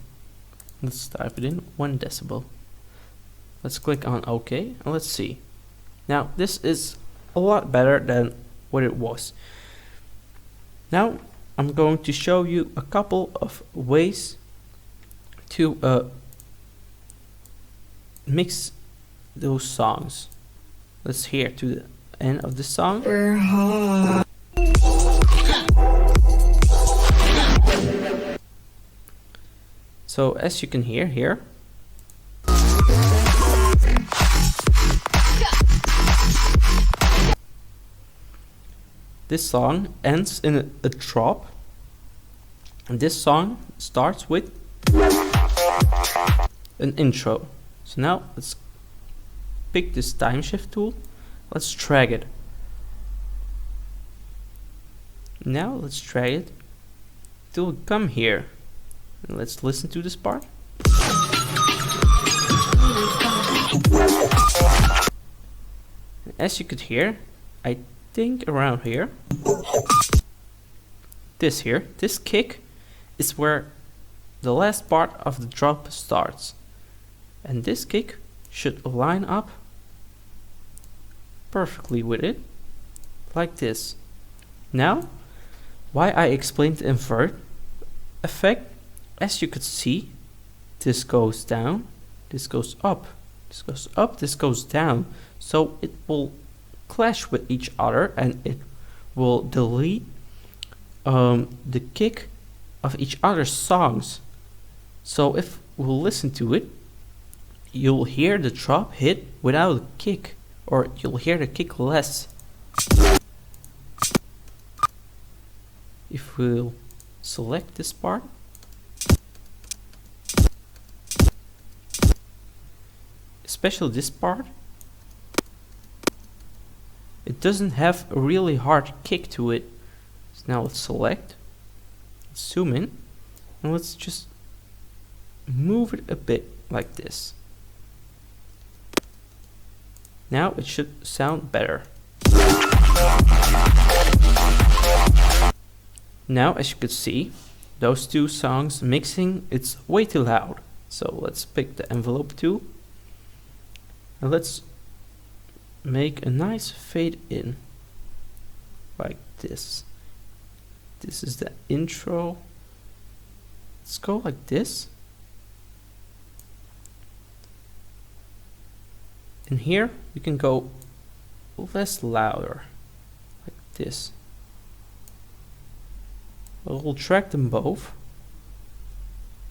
A: Let's type it in 1 decibel. Let's click on OK and let's see. Now this is a lot better than what it was. Now I'm going to show you a couple of ways to mix those songs. Let's hear to the end of the song.
B: We're hot.
A: So as you can hear here, this song ends in a drop, and this song starts with an intro. So now let's pick this time shift tool, let's drag it. Now let's drag it till we come here. And let's listen to this part. As you could hear, I think around here, this kick is where the last part of the drop starts. And this kick should line up perfectly with it, like this. Now, why I explained the invert effect, as you could see, this goes down, this goes up, this goes up, this goes down. So it will clash with each other and it will delete the kick of each other's songs. So if we'll listen to it, you'll hear the drop hit without a kick, or you'll hear the kick less. If we'll select this part, especially this part, it doesn't have a really hard kick to it. So now let's select, let's zoom in, and let's just move it a bit like this. Now it should sound better. Now as you could see, those 2 songs mixing, it's way too loud. So let's pick the envelope tool and let's make a nice fade in like this. This is the intro. Let's go like this. And here you can go less louder, like this. We'll track them both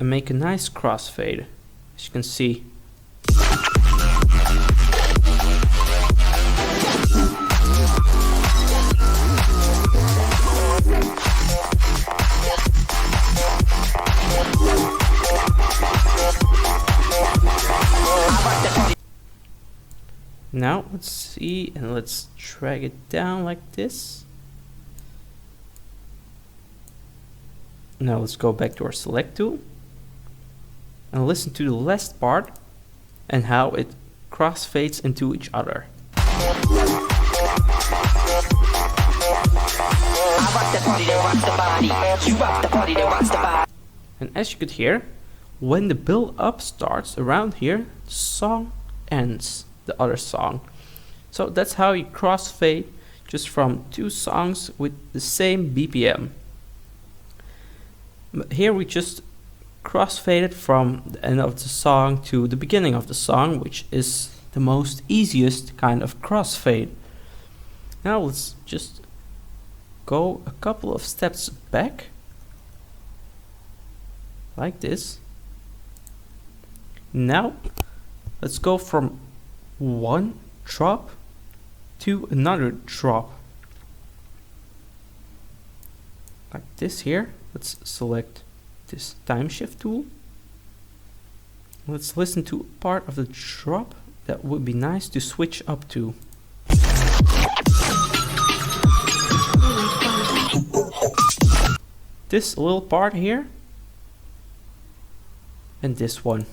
A: and make a nice crossfade, as you can see. Now let's see, and let's drag it down like this. Now let's go back to our select tool and listen to the last part and how it crossfades into each other. And as you could hear, when the build up starts around here, the song ends the other song. So that's how you crossfade just from two songs with the same BPM. Here we just crossfaded from the end of the song to the beginning of the song, which is the most easiest kind of crossfade. Now let's just go a couple of steps back, like this. Now let's go from one drop to another drop, like this here. Let's select this time shift tool. Let's listen to a part of the drop that would be nice to switch up to. This little part here and this one.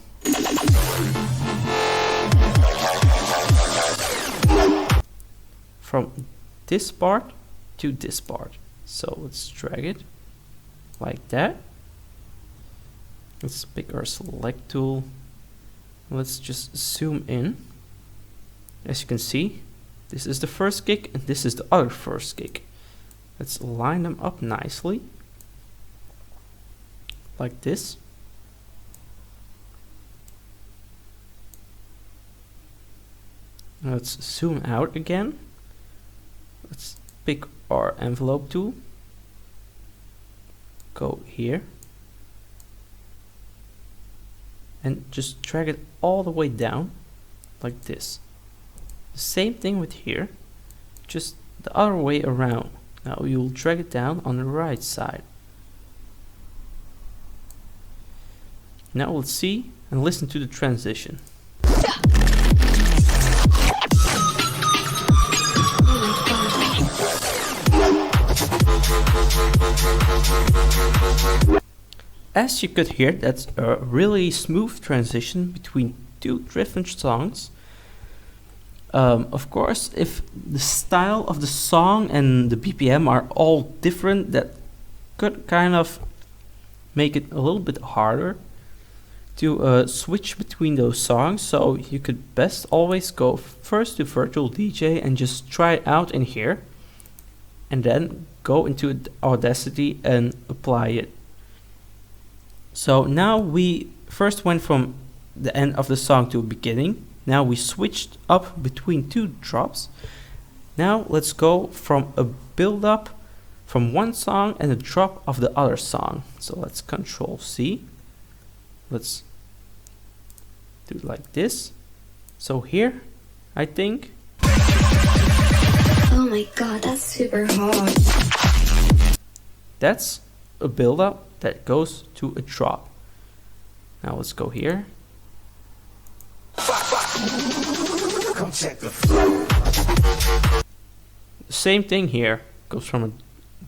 A: From this part to this part. So let's drag it like that. Let's pick our select tool. Let's just zoom in. As you can see, this is the first kick and this is the other first kick. Let's line them up nicely, like this. Let's zoom out again. Let's pick our envelope tool. Go here. And just drag it all the way down, like this. The same thing with here, just the other way around. Now you'll drag it down on the right side. Now let's see and listen to the transition. As you could hear, that's a really smooth transition between two different songs. Of course, if the style of the song and the BPM are all different, that could kind of make it a little bit harder to switch between those songs. So you could best always go first to Virtual DJ and just try it out in here, and then go into Audacity and apply it. So now we first went from the end of the song to the beginning. Now we switched up between two drops. Now let's go from a build up from one song and a drop of the other song. So let's Control C. Let's do it like this. So here, I think.
D: Oh my god, that's super hard.
A: That's a build up that goes to a drop. Now let's go here.
B: Come check the flow.
A: Same thing here, goes from a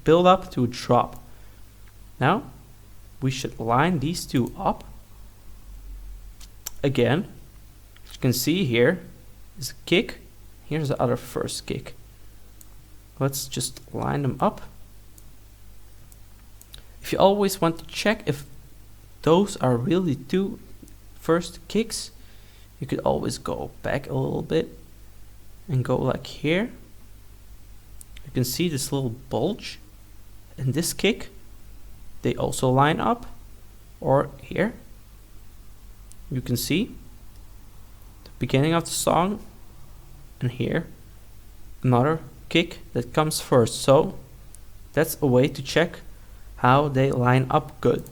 A: build up to a drop. Now we should line these two up. Again, you can see here is a kick. Here's the other first kick. Let's just line them up. If you always want to check if those are really two first kicks, you could always go back a little bit and go like here. You can see this little bulge in this kick. They also line up. Or here, you can see the beginning of the song, and here another kick that comes first. So that's a way to check how they line up good.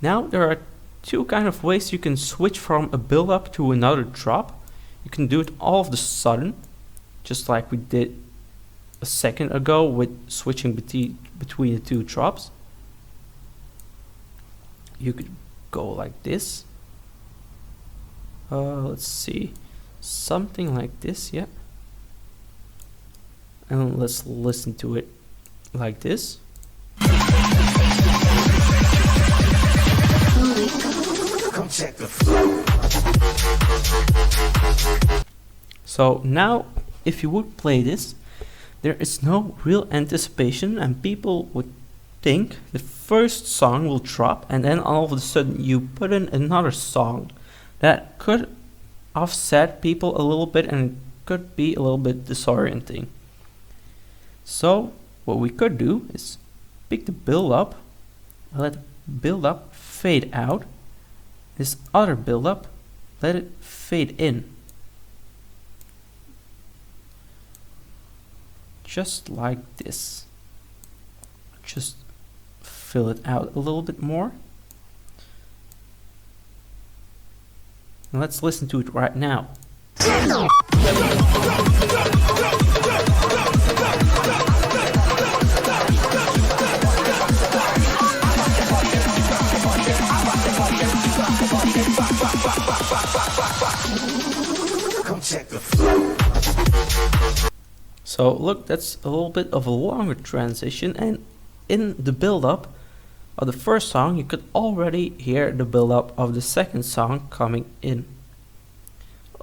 A: Now there are two kind of ways you can switch from a build up to another drop. You can do it all of the sudden, just like we did a second ago with switching between the two drops. You could go like this. Let's see. something like this, yeah. And let's listen to it like this.
D: Oh my god.
B: Come check the flow.
A: So now, if you would play this, there is no real anticipation, and people would think the first song will drop, and then all of a sudden you put in another song. That could offset people a little bit, and it could be a little bit disorienting. So what we could do is pick the build up, let the build up fade out, this other build up, let it fade in. Just like this. Just fill it out a little bit more. And let's listen to it right now.
B: Come check the flow.
A: So look, that's a little bit of a longer transition, and in the build-up of the first song you could already hear the build-up of the second song coming in.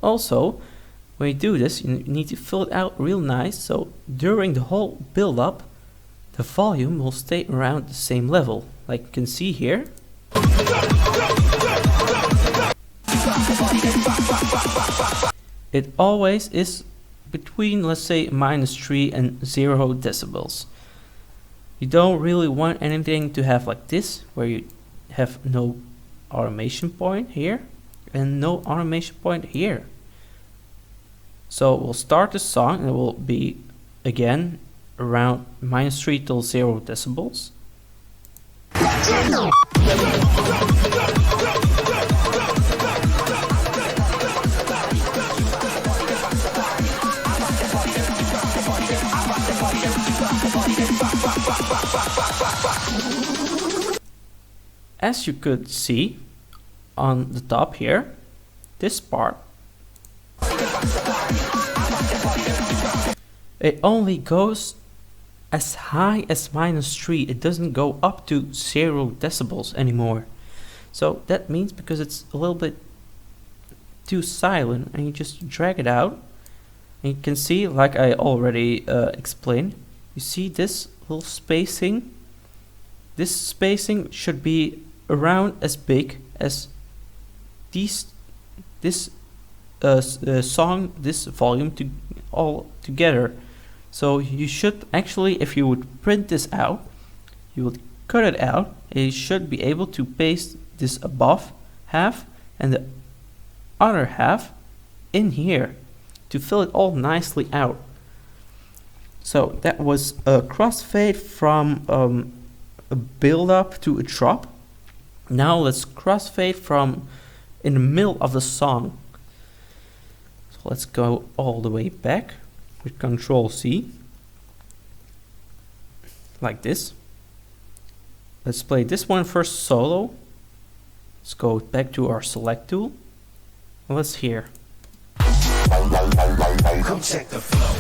A: Also, when you do this, you need to fill it out real nice, so during the whole build-up the volume will stay around the same level, like you can see here. It always is between, let's say, -3 and 0 decibels. You don't really want anything to have like this, where you have no automation point here and no automation point here. So we'll start the song and it will be again around -3 till 0 decibels. As you could see on the top here, this part, it only goes as high as -3. It doesn't go up to 0 decibels anymore. So that means because it's a little bit too silent, and you just drag it out, and you can see, like I already explained, you see this little spacing. This spacing should be around as big as this song, this volume all together. So you should actually, if you would print this out, you would cut it out, and you should be able to paste this above half and the other half in here to fill it all nicely out. So that was a crossfade from a build up to a drop. Now let's crossfade from in the middle of the song. So let's go all the way back with Control C, like this. Let's play this one first solo. Let's go back to our select tool. And let's hear.
B: Come check the flow.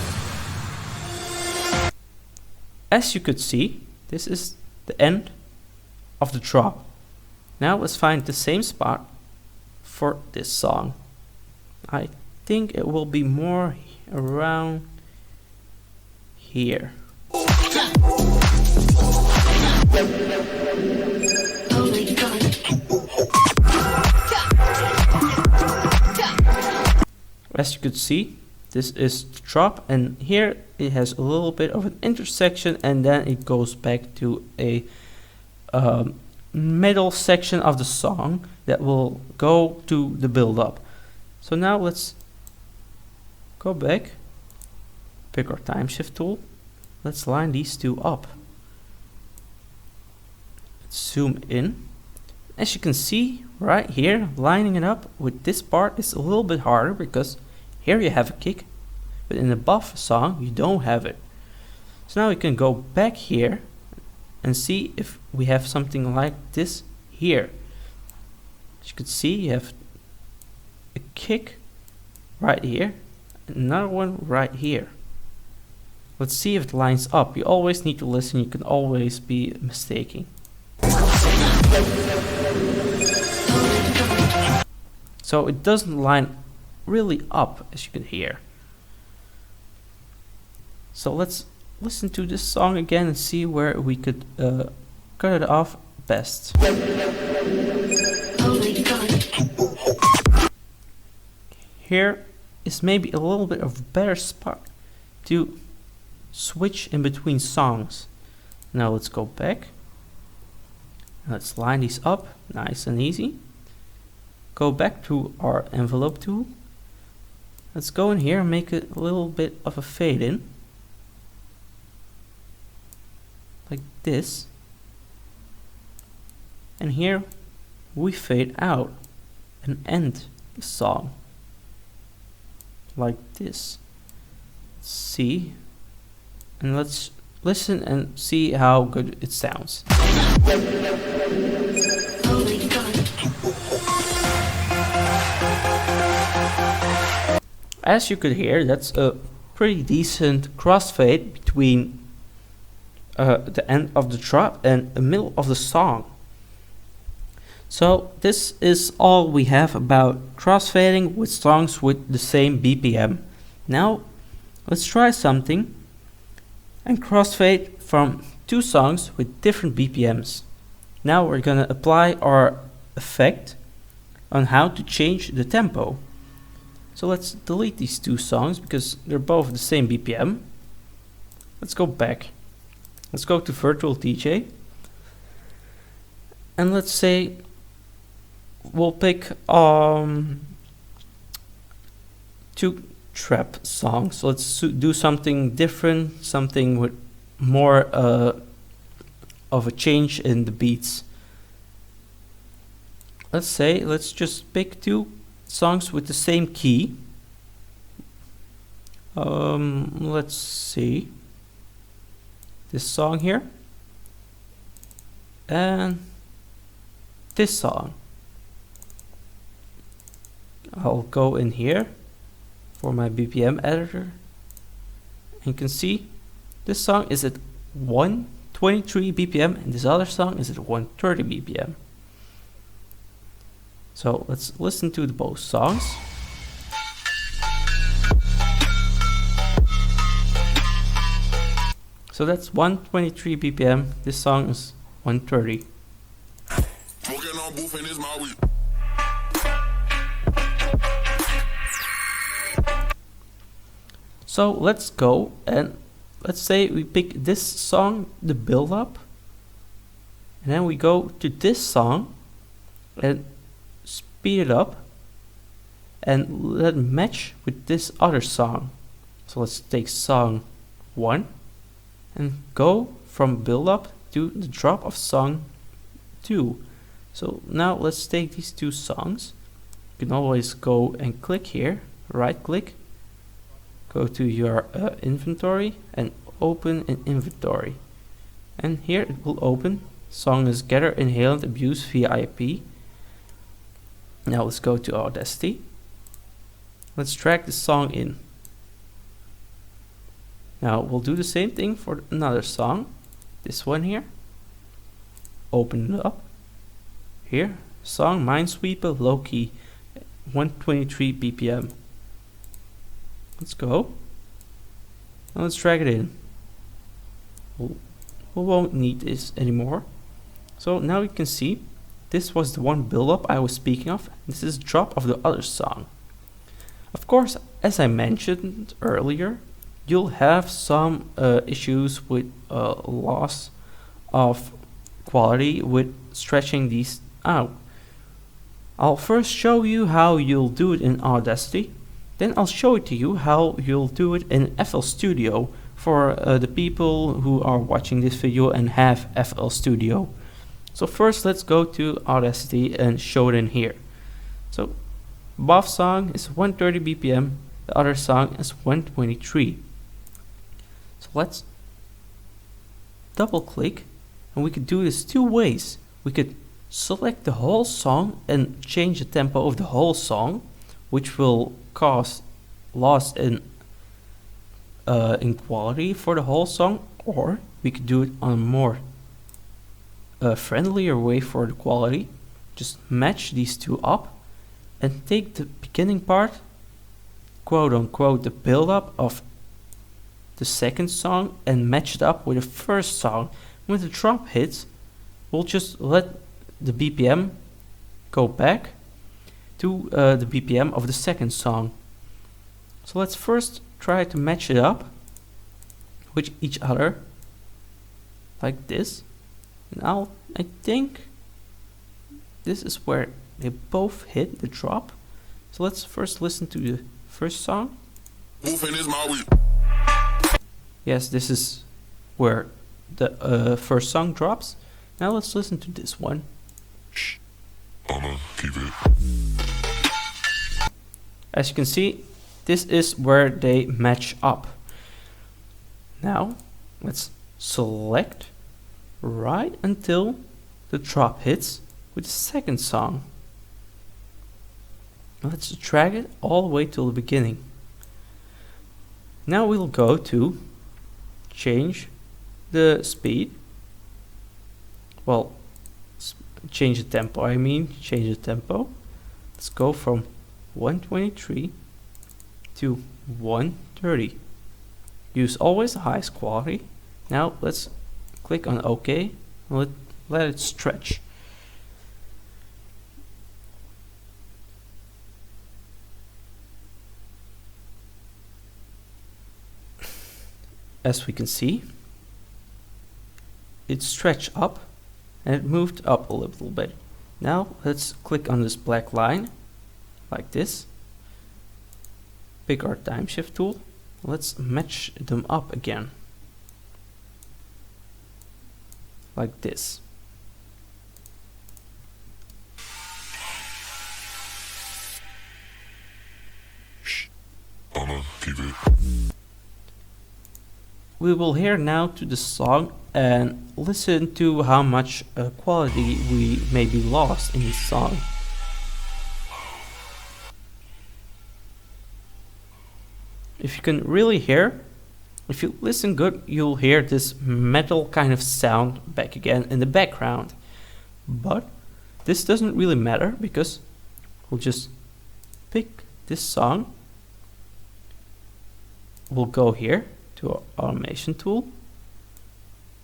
A: As you could see, this is the end of the drop. Now let's find the same spot for this song. I think it will be more around here.
D: Oh my god.
A: As you could see, this is the drop, and here it has a little bit of an intersection, and then it goes back to a middle section of the song that will go to the build up. So now let's go back, pick our time shift tool, let's line these two up. Let's zoom in. As you can see right here, lining it up with this part is a little bit harder because here you have a kick, but in the buff song you don't have it. So now we can go back here and see if we have something like this here. As you can see, you have a kick right here, another one right here. Let's see if it lines up. You always need to listen, you can always be mistaken. So it doesn't line really up, as you can hear. So let's listen to this song again and see where we could cut it off best. Here is maybe a little bit of a better spot to switch in between songs. Now let's go back. Let's line these up nice and easy. Go back to our envelope tool. Let's go in here and make a little bit of a fade in. Like this. And here we fade out and end the song. Like this. See? And let's listen and see how good it sounds. As you could hear, that's a pretty decent crossfade between the end of the drop and the middle of the song. So this is all we have about crossfading with songs with the same BPM. Now let's try something and crossfade from two songs with different BPMs. Now we're gonna apply our effect on how to change the tempo. So let's delete these two songs because they're both the same BPM. Let's go back. Let's go to Virtual DJ. And let's say we'll pick two trap songs. So let's do something different, something with more of a change in the beats. Let's just pick two songs with the same key. Let's see this song here and this song. I'll go in here for my BPM editor and you can see this song is at 123 BPM and this other song is at 130 BPM. So let's listen to both songs. So that's 123 BPM, this song is 130. So let's go and let's say we pick this song, the build up, and then we go to this song and speed it up and let it match with this other song. So let's take song 1 and go from build up to the drop of song 2. So now let's take these two songs. You can always go and click here, right click, go to your inventory and open an inventory. And here it will open. Song is Gather, Inhale and Abuse via IP. Now let's go to Audacity. Let's drag the song in. Now we'll do the same thing for another song. This one here. Open it up. Here, song Minesweeper Low Key, 123 BPM. Let's go. Now let's drag it in. We won't need this anymore. So now you can see this was the one build-up I was speaking of. This is drop of the other song. Of course, as I mentioned earlier, you'll have some issues with loss of quality with stretching these out. I'll first show you how you'll do it in Audacity. Then I'll show it to you how you'll do it in FL Studio for the people who are watching this video and have FL Studio. So first let's go to Audacity and show it in here. So above song is 130 BPM, the other song is 123. So let's double click and we could do this two ways. We could select the whole song and change the tempo of the whole song, which will cause lost in quality for the whole song, or we could do it on a more friendlier way for the quality. Just match these two up and take the beginning part, quote unquote, the build up of the second song, and match it up with the first song. When the drop hits, we'll just let the BPM go back to the BPM of the second song. So let's first try to match it up with each other like this. Now I think this is where they both hit the drop. So let's first listen to the first song. Yes, this is where the first song drops. Now let's listen to this one. As you can see, this is where they match up. Now let's select right until the drop hits with the second song. Let's drag it all the way till the beginning. Now we'll go to change the speed. Well, change the tempo, change the tempo. Let's go from 123 to 130. Use always the highest quality. Now let's click on OK and let it stretch. As we can see, it stretched up and it moved up a little bit. Now let's click on this black line like this. Pick our time shift tool. Let's match them up again like this. We will hear now to the song and listen to how much quality we may be lost in this song. If you can really hear, if you listen good, you'll hear this metal kind of sound back again in the background. But this doesn't really matter because we'll just pick this song. We'll go here to our automation tool.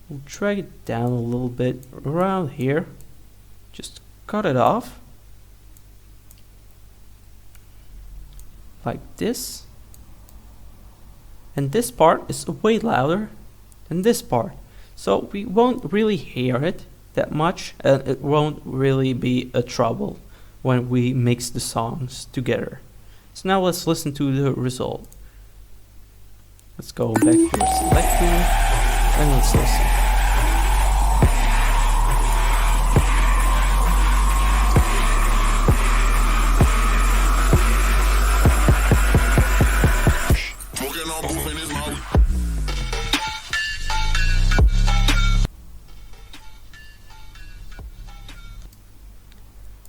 A: We'll drag it down a little bit around here. Just cut it off like this. And this part is way louder than this part. So we won't really hear it that much, and it won't really be a trouble when we mix the songs together. So now let's listen to the result. Let's go back to our select tool and let's listen.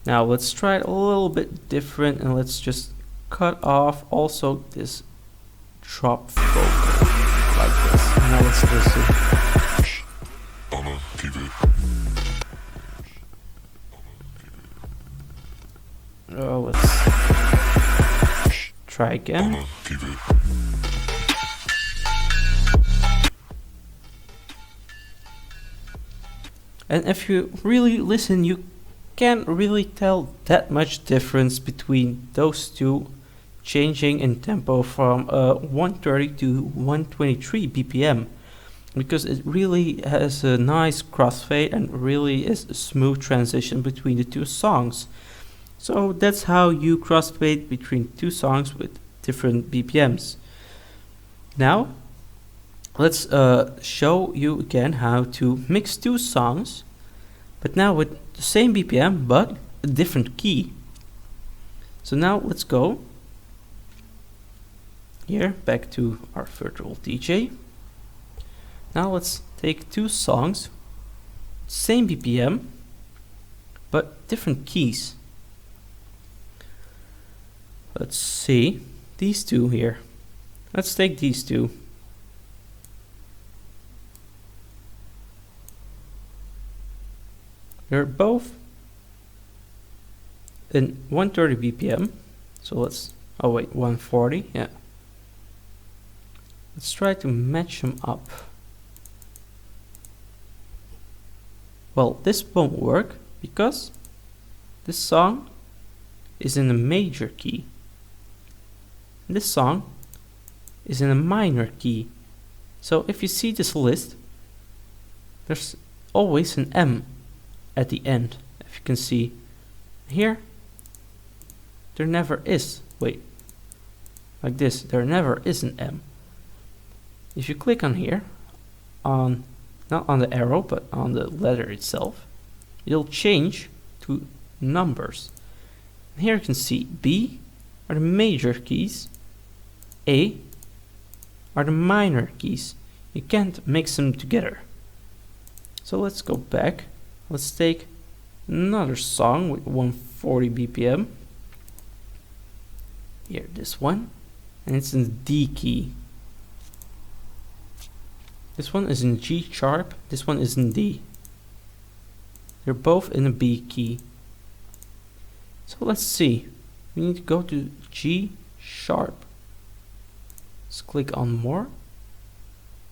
A: Now let's try it a little bit different and let's just cut off also this drop vocal like this. Now let's listen. Oh, let's try again. And if you really listen, you can't really tell that much difference between those two, changing in tempo from 130 to 123 BPM, because it really has a nice crossfade and really is a smooth transition between the two songs. So that's how you crossfade between two songs with different BPMs. Now let's show you again how to mix two songs, but now with the same BPM but a different key. So now let's go here back to our virtual DJ. Now let's take two songs, same BPM but different keys. Let's see, these two here. Let's take these two. They're both in 130 BPM. So let's, oh wait, 140, yeah. Let's try to match them up. Well, this won't work because this song is in a major key. This song is in a minor key. So if you see this list, there's always an M at the end. If you can see here, there never is. Wait, like this, there never is an M. If you click on here, on not on the arrow, but on the letter itself, it'll change to numbers. And here you can see B are the major keys, A are the minor keys. You can't mix them together. So let's go back. Let's take another song with 140 BPM. Here, this one, and it's in the D key. This one is in G sharp, this one is in D. They're both in a B key. So let's see. We need to go to G sharp. Let's click on more.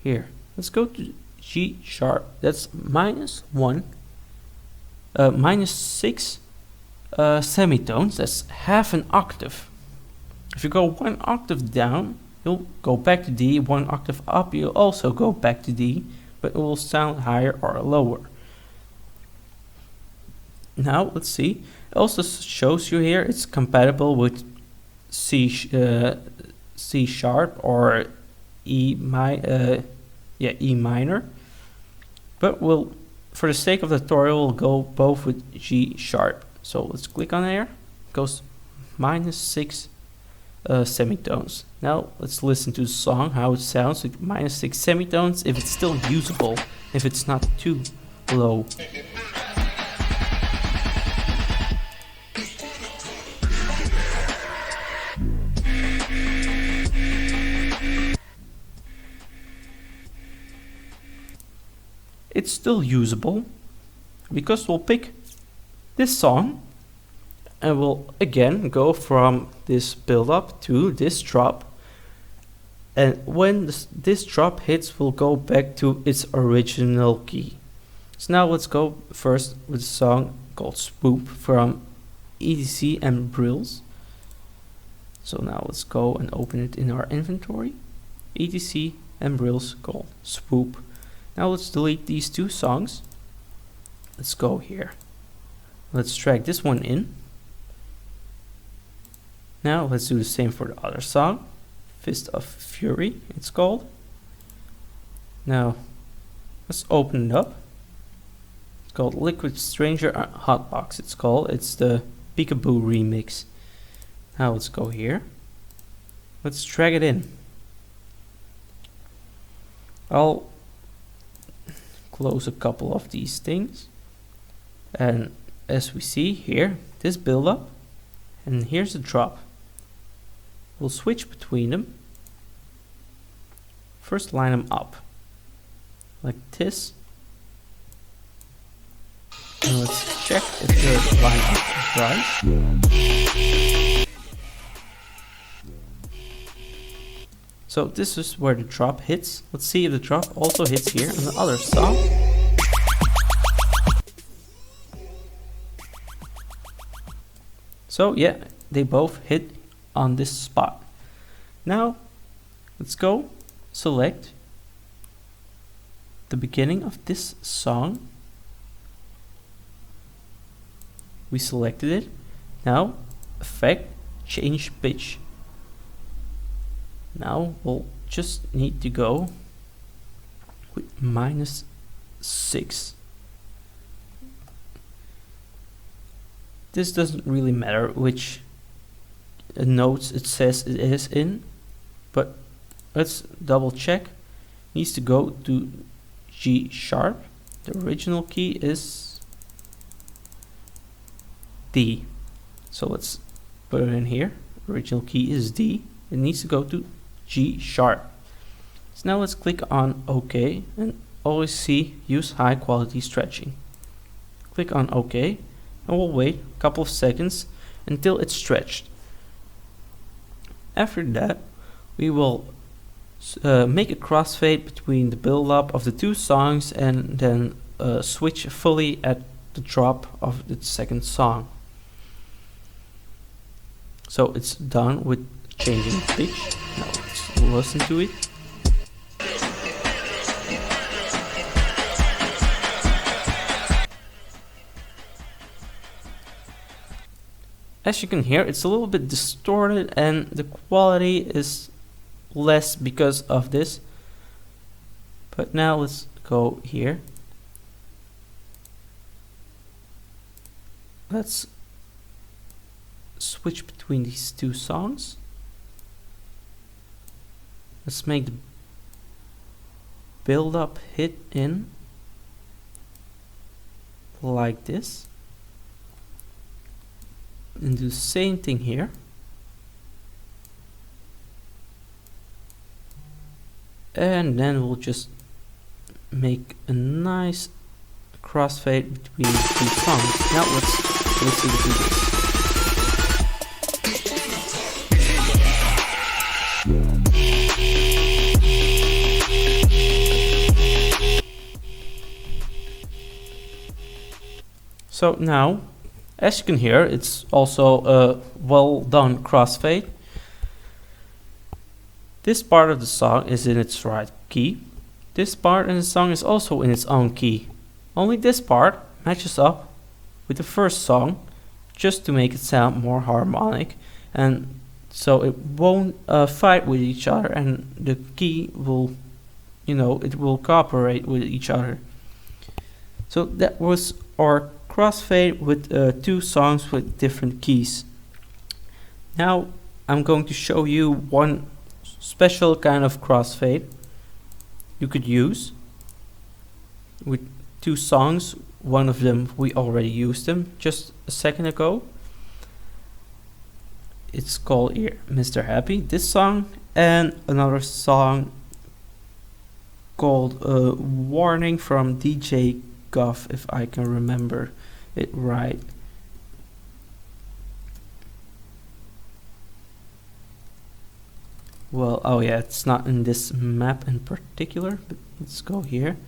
A: Here, let's go to G sharp. That's -1, -6 semitones. That's half an octave. If you go 1 octave down, you'll go back to D. 1 octave up, you'll also go back to D, but it will sound higher or lower. Now let's see. It also shows you here it's compatible with C sharp or E minor. But we'll, for the sake of the tutorial, we'll go both with G sharp. So let's click on here. It goes -6 semitones. Now let's listen to the song, how it sounds with -6 semitones, if it's still usable, if it's not too low. It's still usable because we'll pick this song and we'll again go from this build up to this drop, and when this drop hits, we'll go back to its original key. So now let's go first with a song called Swoop from EDC and Brills. So now let's go and open it in our inventory. EDC and Brills called Swoop. Now let's delete these two songs. Let's go here. Let's drag this one in. Now let's do the same for the other song, Fist of Fury it's called. Now let's open it up. It's called Liquid Stranger Hotbox it's called. It's the Peekaboo remix. Now let's go here. Let's drag it in. I'll close a couple of these things. And as we see here, this build up, and here's the drop. We'll switch between them. First line them up, like this. And let's check if the line up is right. So this is where the drop hits. Let's see if the drop also hits here on the other song. So yeah, they both hit on this spot. Now let's go select the beginning of this song. We selected it. Now effect, change pitch. Now we'll just need to go with -6. This doesn't really matter which notes it says it is in, but let's double check. Needs to go to G sharp. The original key is D. So let's put it in here. Original key is D. it needs to go to G sharp. So now let's click on OK, and always see use high quality stretching. Click on OK, and we'll wait a couple of seconds until it's stretched. After that, we will make a crossfade between the build-up of the two songs and then switch fully at the drop of the second song. So it's done with changing pitch. Now let's listen to it. As you can hear, it's a little bit distorted and the quality is less because of this. But now let's go here. Let's switch between these two songs. Let's make the build up hit in like this. And do the same thing here. And then we'll just make a nice crossfade between the two songs. Now let's listen to this. So now, as you can hear, it's also a well done crossfade. This part of the song is in its right key. This part in the song is also in its own key. Only this part matches up with the first song just to make it sound more harmonic, and so it won't fight with each other, and the key will, it will cooperate with each other. So that was our crossfade with two songs with different keys. Now I'm going to show you one special kind of crossfade you could use with two songs. One of them we already used them just a second ago. It's called here Mr. Happy, this song, and another song called Warning from DJ Guff, if I can remember it right. Well, oh yeah, it's not in this map in particular, but let's go here.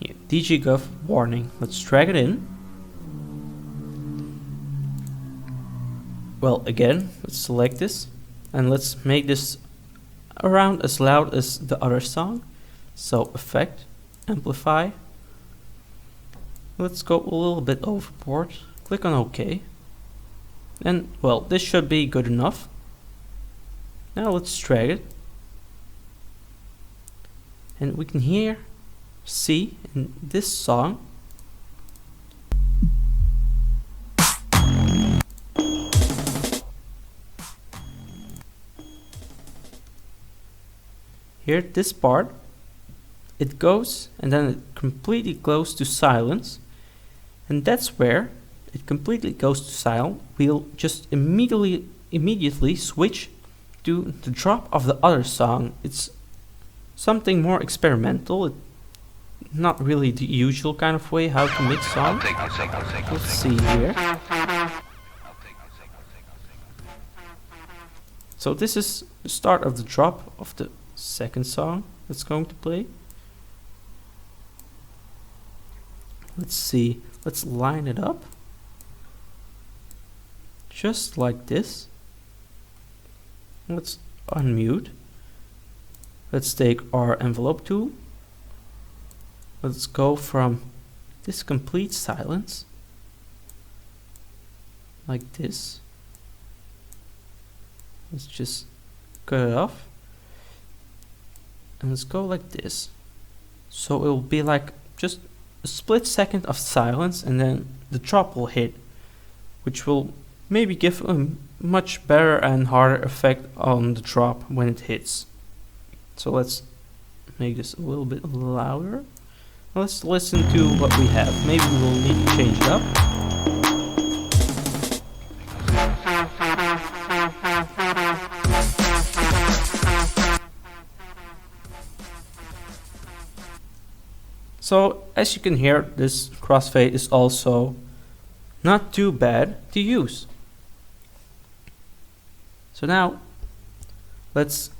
A: Yeah, DJ Guff Warning. Let's drag it in. Well, again, let's select this and let's make this around as loud as the other song. So Effect, Amplify. Let's go a little bit overboard. Click on OK. And well, this should be good enough. Now let's drag it. And we can see in this song here, this part, it goes and then it completely goes to silence, and that's where it completely goes to silent. We'll just immediately switch to the drop of the other song. It's something more experimental, not really the usual kind of way how to mix songs. Let's see here. So this is the start of the drop of the second song that's going to play. Let's see, let's line it up just like this. Let's unmute. Let's take our envelope tool. Let's go from this complete silence like this. Let's just cut it off. And let's go like this. So it will be like just a split second of silence, and then the drop will hit, which will maybe give a much better and harder effect on the drop when it hits. So let's make this a little bit louder. Let's listen to what we have. Maybe we will need to change it up. So as you can hear, this crossfade is also not too bad to use. So now let's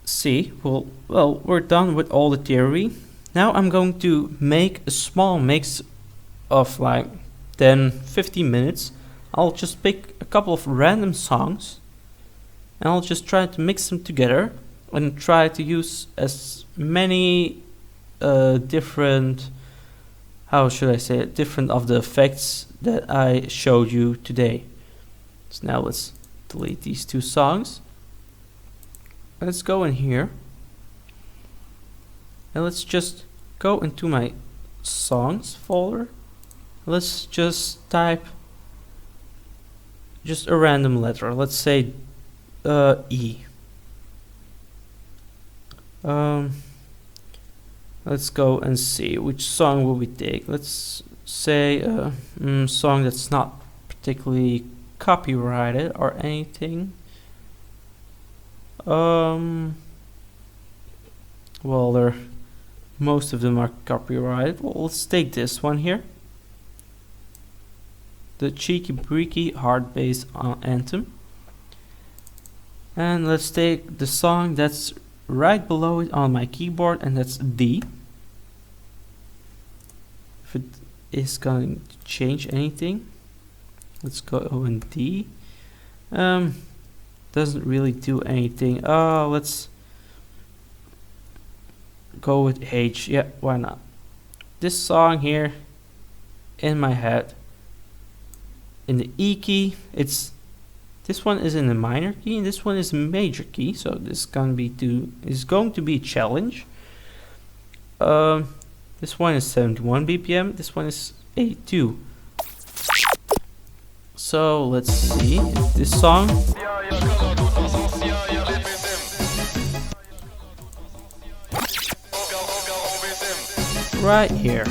A: see. Well, we're done with all the theory. Now I'm going to make a small mix of like 10-15 minutes. I'll just pick a couple of random songs and I'll just try to mix them together and try to use as many different, how should I say it, different of the effects that I showed you today. So now let's delete these two songs. Let's go in here and let's just go into my songs folder. Let's just type just a random letter. Let's say E. Let's go and see which song will we take. Let's say a song that's not particularly copyrighted or anything. Well, most of them are copyrighted. Well, let's take this one here. The Cheeky Breaky Hard Bass Anthem. And let's take the song that's right below it on my keyboard, and that's D. If it is going to change anything, let's go in D. Doesn't really do anything. Let's go with H. Yeah, why not? This song here in my head in the E key, this one is in the minor key and this one is a major key, so this is going to be a challenge. This one is 71 BPM, this one is 82. So let's see if this song right here.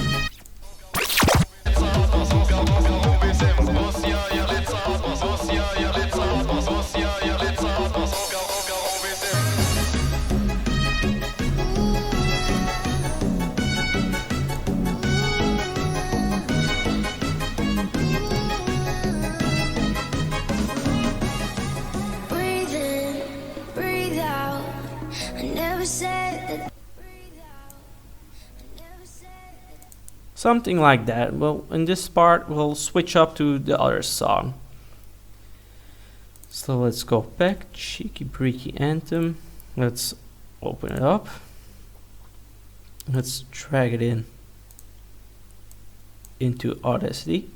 D: Breathe in, breathe out. I never said that.
A: Something like that. Well, in this part we'll switch up to the other song. So let's go back, Cheeky Breaky Anthem. Let's open it up. Let's drag it into Audacity.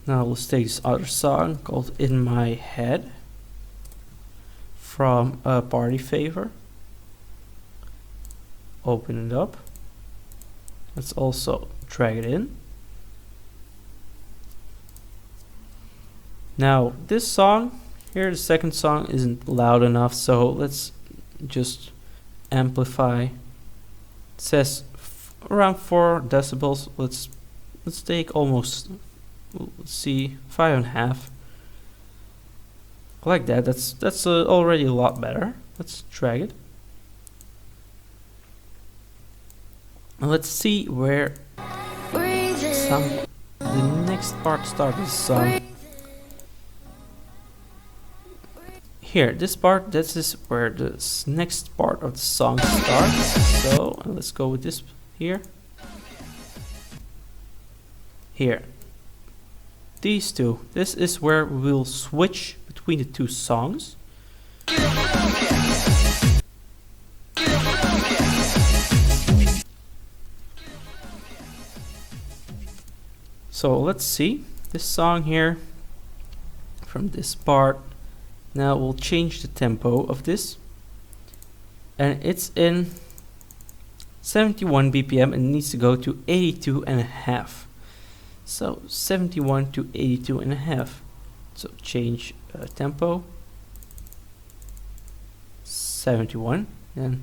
A: Now let's take this other song called In My Head from Party Favor. Open it up. Let's also drag it in. Now this song here, the second song, isn't loud enough, so let's just amplify. It says around 4 decibels. Let's take almost, let's see, 5.5. Like that. That's already a lot better. Let's drag it. And let's see where the next part starts. Here, this part, this is where the next part of the song starts. So let's go with this here. Here, these two. This is where we'll switch between the two songs. So let's see this song here from this part. Now we'll change the tempo of this, and it's in 71 BPM and it needs to go to 82.5. So 71 to 82.5. So change tempo, 71 and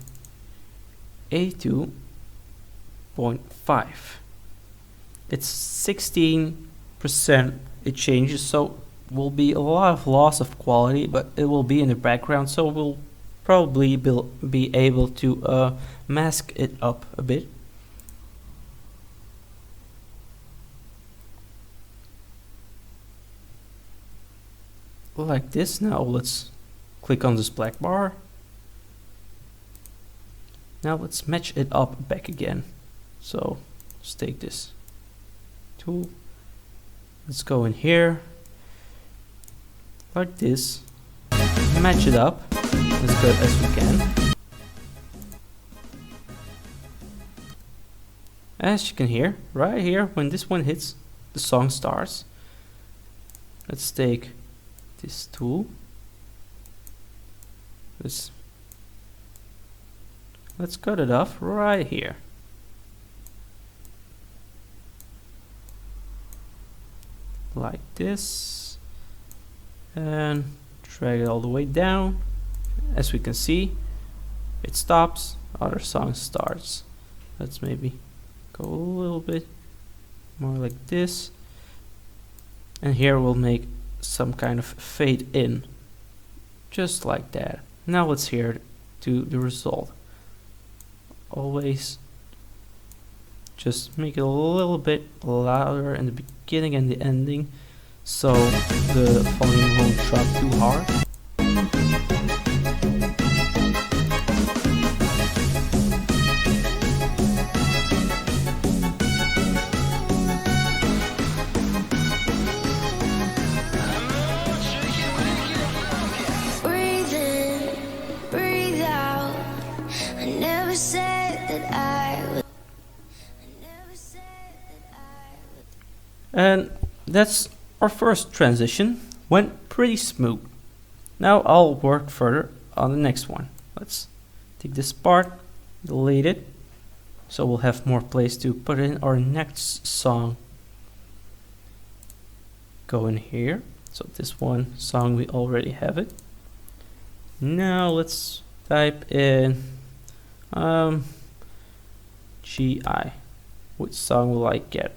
A: 82.5. It's 16% it changes, so will be a lot of loss of quality, but it will be in the background, so we'll probably be able to mask it up a bit. Like this. Now let's click on this black bar. Now let's match it up back again. So let's take this tool. Let's go in here like this. Match it up as good as we can. As you can hear, right here, when this one hits, the song starts. Let's take this tool. Let's cut it off right here. Like this. And drag it all the way down. As we can see, it stops, other song starts. Let's maybe go a little bit more like this. And here we'll make some kind of fade in. Just like that. Now let's hear to the result. Always just make it a little bit louder in the beginning and the ending, so the volume won't drop too hard.
D: Breathe in, breathe out. I never said that I would.
A: And that's our first transition. Went pretty smooth. Now I'll work further on the next one. Let's take this part, delete it, so we'll have more place to put in our next song. Go in here. So this one song, we already have it. Now let's type in GI. Which song will I get?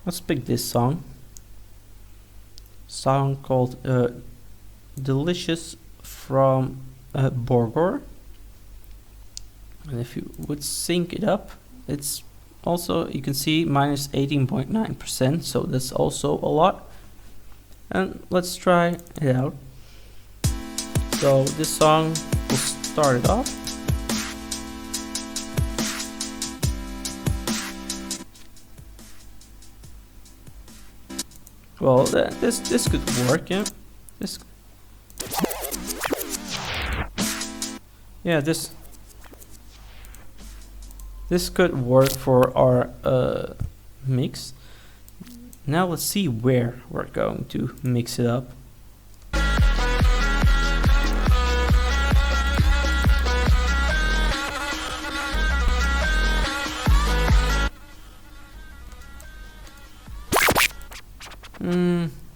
A: Let's pick this song. Song called Delicious from Borgor. And if you would sync it up, it's also, you can see, minus 18.9%, so that's also a lot. And let's try it out. So this song will start it off. Well, this could work, yeah. This could work for our mix. Now let's see where we're going to mix it up.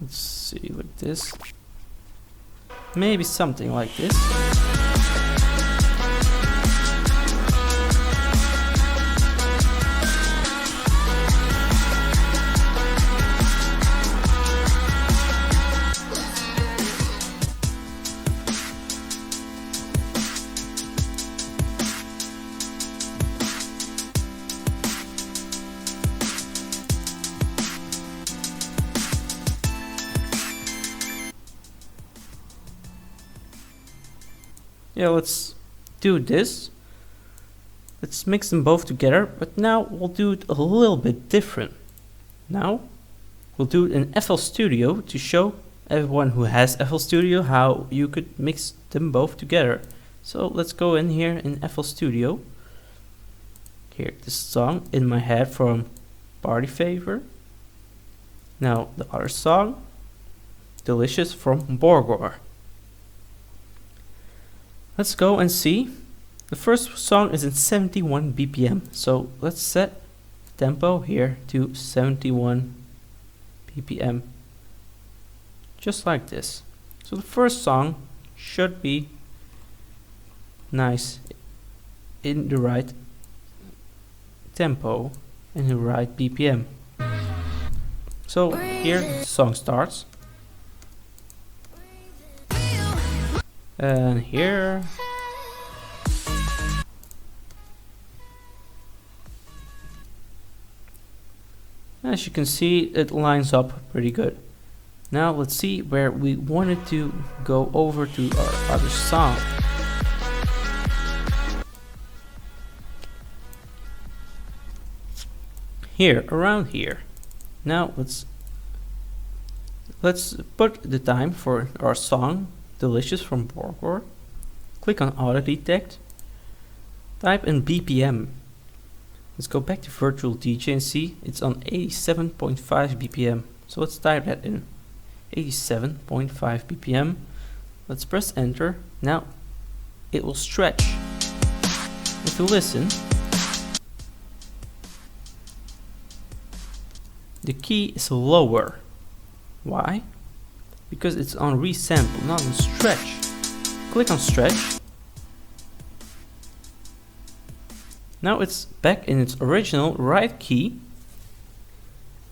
A: Let's see, like this. Maybe something like this. Yeah, let's do this. Let's mix them both together, but now we'll do it a little bit different. Now we'll do it in FL Studio to show everyone who has FL Studio how you could mix them both together. So let's go in here in FL Studio. Here, this song In My Head from Party Favor. Now the other song, Delicious from Borgor. Let's go and see. The first song is in 71 BPM, so let's set tempo here to 71 BPM, just like this. So the first song should be nice in the right tempo and the right BPM. So here the song starts. And here. As you can see, it lines up pretty good. Now let's see where we wanted to go over to our other song. Here, around here. Now let's put the time for our song Delicious from Borgor. Click on Auto Detect. Type in BPM. Let's go back to Virtual DJ and see it's on 87.5 BPM. So let's type that in. 87.5 BPM. Let's press enter. Now it will stretch. If you listen, the key is lower. Why? Because it's on resample, not on stretch. Click on stretch. Now it's back in its original right key,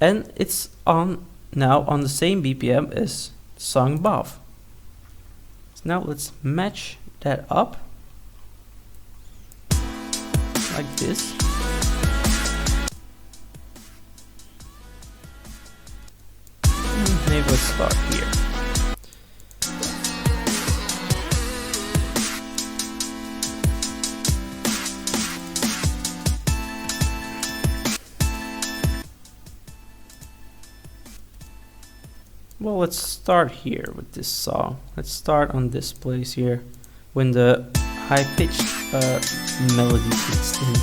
A: and it's on now on the same BPM as the song above. So now let's match that up like this. Maybe let's start here. Well, let's start here with this song. Let's start on this place here when the high-pitched melody kicks in.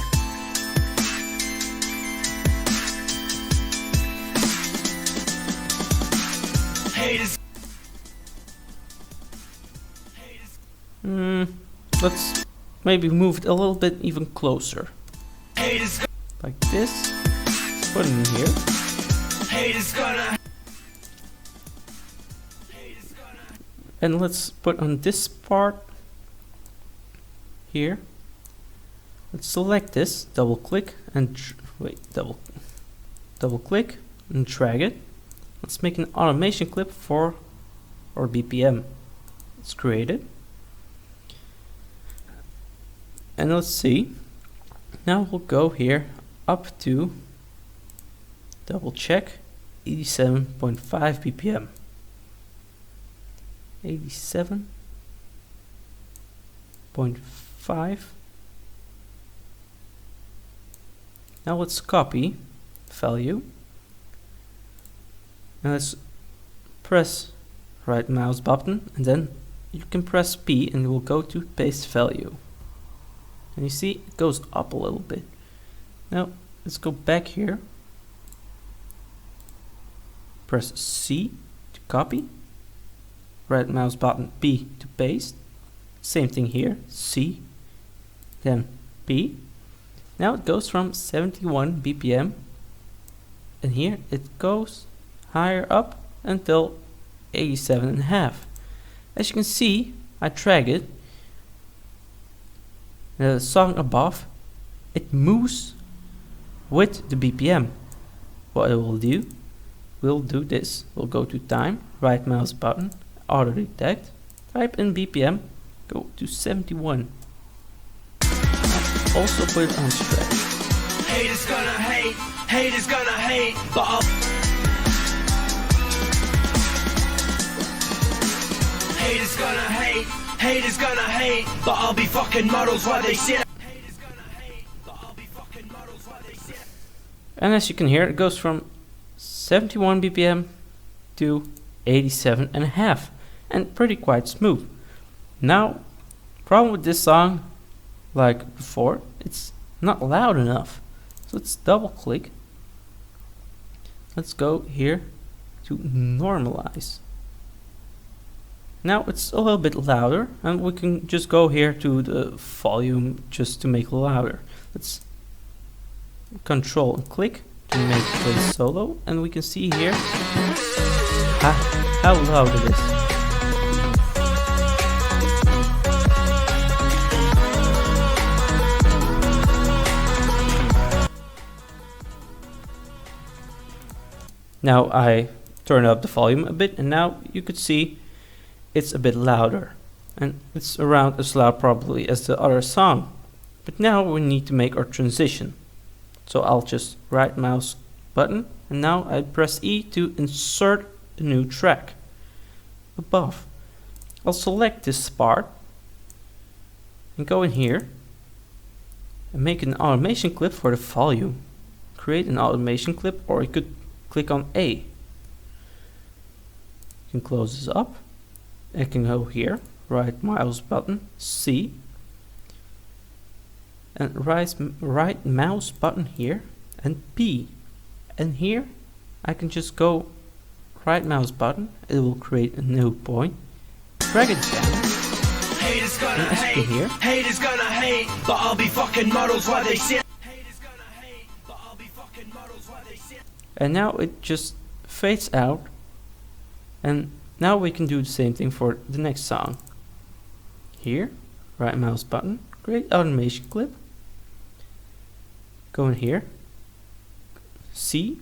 A: Let's maybe move it a little bit even closer. Like this. Let's put it in here. And let's put on this part here. Let's select this, double click and double click and drag it. Let's make an automation clip for our BPM. Let's create it. And let's see. Now we'll go here up to double check 87.5 BPM. 87.5. Now let's copy value. Now let's press right mouse button and then you can press P and it will go to paste value. And you see it goes up a little bit. Now let's go back here. Press C to copy. Right mouse button P to paste. Same thing here. C. Then P. Now it goes from 71 BPM. And here it goes higher up until 87.5. As you can see, I drag it. The song above, it moves with the BPM. What it will do, we'll do this. We'll go to time, right mouse button, auto detect, type in BPM, go to 71. Also put it on stretch.
B: Haters gonna hate, haters gonna hate, but I'll haters gonna hate, haters gonna hate, but I'll be fucking models while they shit. Haters gonna hate, but I'll be fucking models while they shit.
A: And as you can hear, it goes from 71 BPM to 87.5 and pretty quite smooth. Now, problem with this song, like before, it's not loud enough. So let's double click. Let's go here to normalize. Now it's a little bit louder and we can just go here to the volume just to make it louder. Let's control and click to make it play solo and we can see here how loud it is. Now I turn up the volume a bit, and now you could see it's a bit louder, and it's around as loud probably as the other song. But now we need to make our transition. So I'll just right mouse button, and now I press E to insert a new track above. I'll select this part and go in here and make an automation clip for the volume. Create an automation clip, or you could click on A. You can close this up. I can go here, right mouse button, C, and right mouse button here, and P. And here I can just go right mouse button, it will create a new point, drag it down,
B: Haters gonna
A: and as you can hear,
B: haters gonna hate, but I'll be fucking models while they sit. Haters gonna hate, but I'll be fucking models while they sit.
A: and now it just fades out. And now we can do the same thing for the next song. Here, right mouse button, create automation clip, go in here, C,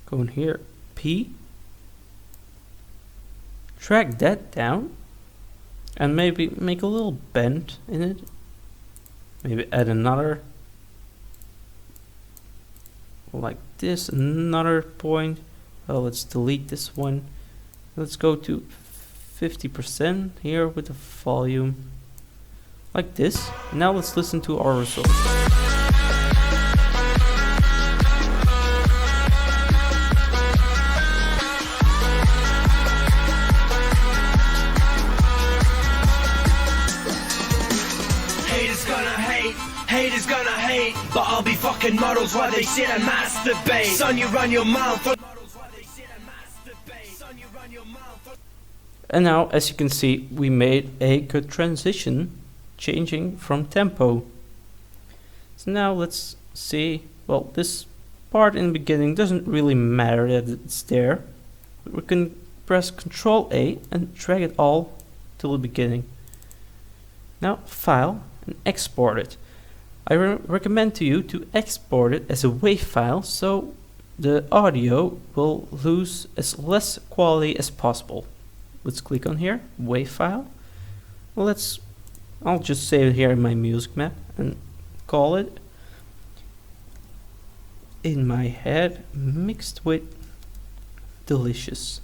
A: go in here, P, drag that down, and maybe make a little bend in it, maybe add another like this, another point. Well, let's delete this one. Let's go to 50% here with the volume like this. Now let's listen to our results.
B: Haters gonna hate, but I'll be fucking models while they sit and masturbate. Son, you run your mouth.
A: And now, as you can see, we made a good transition, changing from tempo. So now let's see, well, this part in the beginning doesn't really matter that it's there. We can press Ctrl A and drag it all till the beginning. Now, File, and export it. I recommend to you to export it as a WAV file, so the audio will lose as less quality as possible. Let's click on here, WAV file. Well, I'll just save it here in my music map and call it In My Head Mixed with Delicious.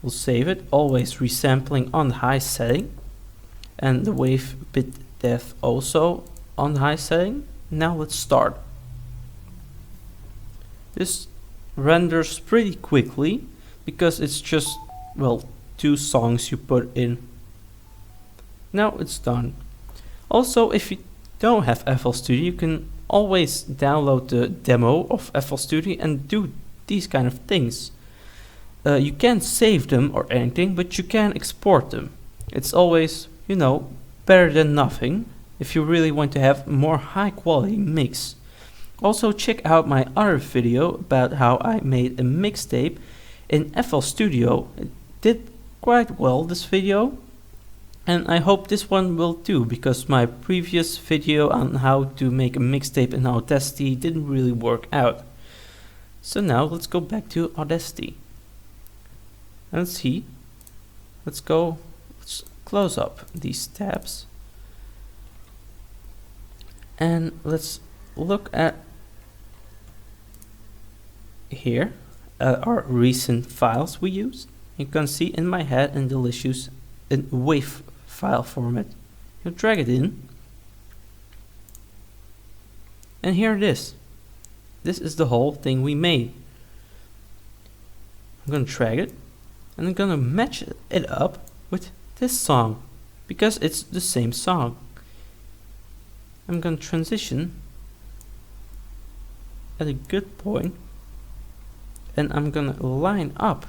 A: We'll save it, always resampling on the high setting, and the wave bit depth also on the high setting. Now let's start. This renders pretty quickly because it's just, well, 2 songs you put in. Now it's done. Also, if you don't have FL Studio, you can always download the demo of FL Studio and do these kind of things. You can't save them or anything, but you can export them. It's always, you know, better than nothing if you really want to have more high quality mix. Also, check out my other video about how I made a mixtape in FL Studio. It did quite well, this video, and I hope this one will too, because my previous video on how to make a mixtape in Audacity didn't really work out. So now let's go back to Audacity. And let's see. Let's close up these tabs. And let's look at here our recent files we used. You can see In My Head and Delicious in WAV file format. You drag it in, and here it is. This is the whole thing we made. I'm gonna drag it, and I'm gonna match it up with this song because it's the same song. I'm gonna transition at a good point, and I'm gonna line up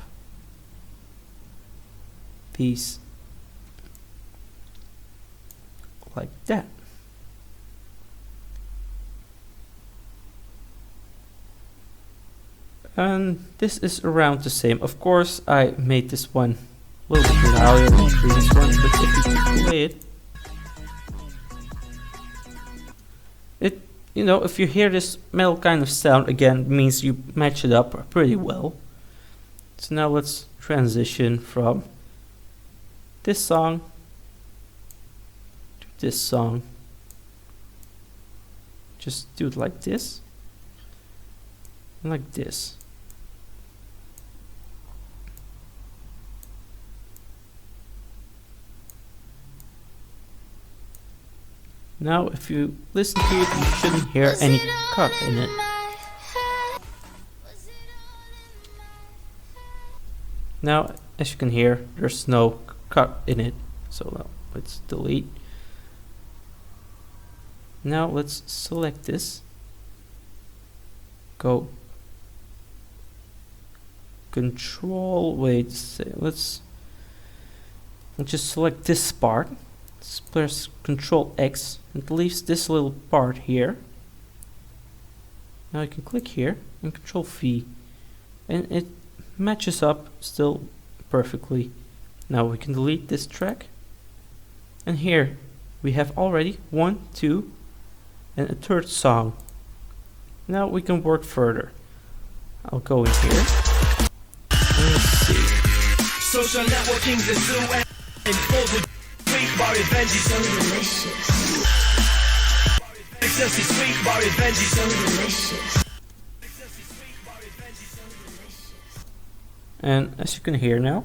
A: these like that. And this is around the same. Of course, I made this one a little bit louder than the previous one, but if you play it, it you know, if you hear this metal kind of sound again, it means you match it up pretty well. So now let's transition from this song to this song. Just do it like this and like this. Now if you listen to it, you shouldn't hear any cut in it. Now as you can hear, there's no cut in it, so let's delete. Now let's select this, go control, let's just select this part. Let's press Control X, it leaves this little part here. Now you can click here and Control V, and it matches up still perfectly. Now we can delete this track, and here we have already 1, 2 and a third song. Now we can work further. I'll go in here. Let's see.
B: Social networking's a zoo and full of sweet bar revenge is so delicious. Excessive sweet bar revenge is so delicious.
A: And as you can hear now,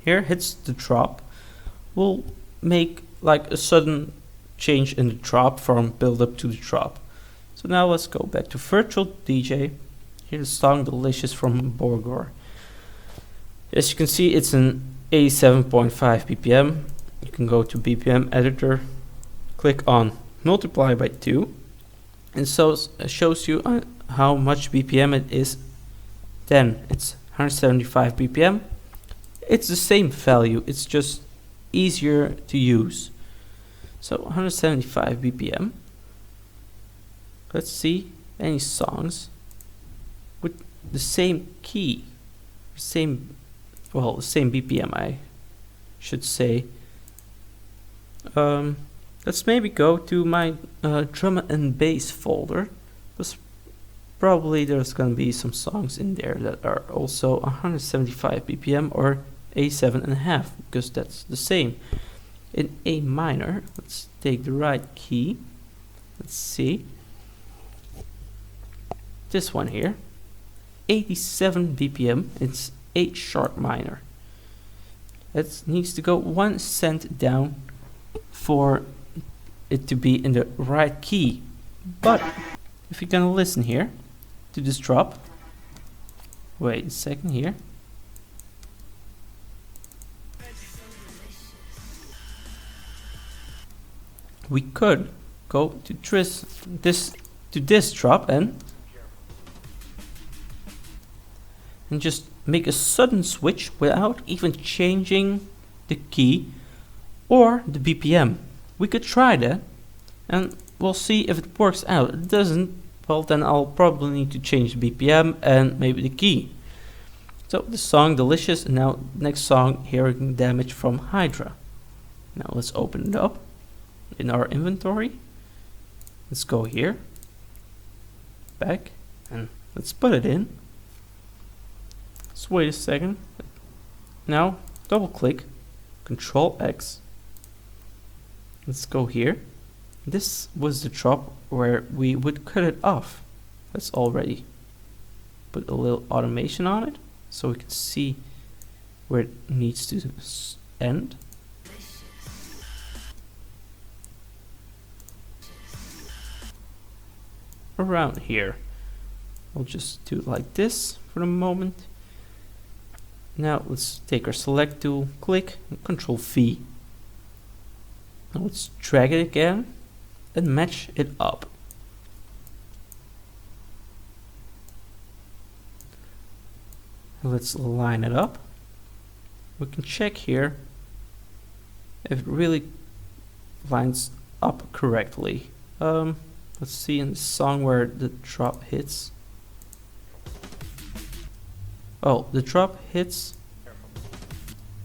A: here hits the drop. We'll make like a sudden change in the drop from build up to the drop. So now let's go back to Virtual DJ. Here's the song Delicious from Borgor. As you can see, it's an 87.5 BPM. You can go to BPM editor, click on multiply by 2, and so it shows you how much BPM it is. Then it's 175 BPM. It's the same value, it's just easier to use. So 175 BPM. Let's see any songs with the same key, the same BPM, I should say. Let's maybe go to my drum and bass folder, because probably there's gonna be some songs in there that are also 175 BPM or A7.5, because that's the same. In A minor, let's take the right key. Let's see. This one here, 87 BPM, it's H sharp minor. It needs to go 1 cent down for it to be in the right key. But if you're gonna listen here to this drop, wait a second here. We could go to this drop and just make a sudden switch without even changing the key or the BPM. We could try that and we'll see if it works out. If it doesn't, well then I'll probably need to change the BPM and maybe the key. So the song Delicious, and now next song, Hearing Damage from Hydra. Now let's open it up in our inventory. Let's go here, back, and let's put it in. Let's wait a second. Now double click, Control X. Let's go here. This was the drop where we would cut it off. Let's already put a little automation on it so we can see where it needs to end. Around here. We'll just do it like this for the moment. Now let's take our select tool, click, and Control V. Now let's drag it again and match it up. Let's line it up. We can check here if it really lines up correctly. Let's see in the song where the drop hits. Oh, the drop hits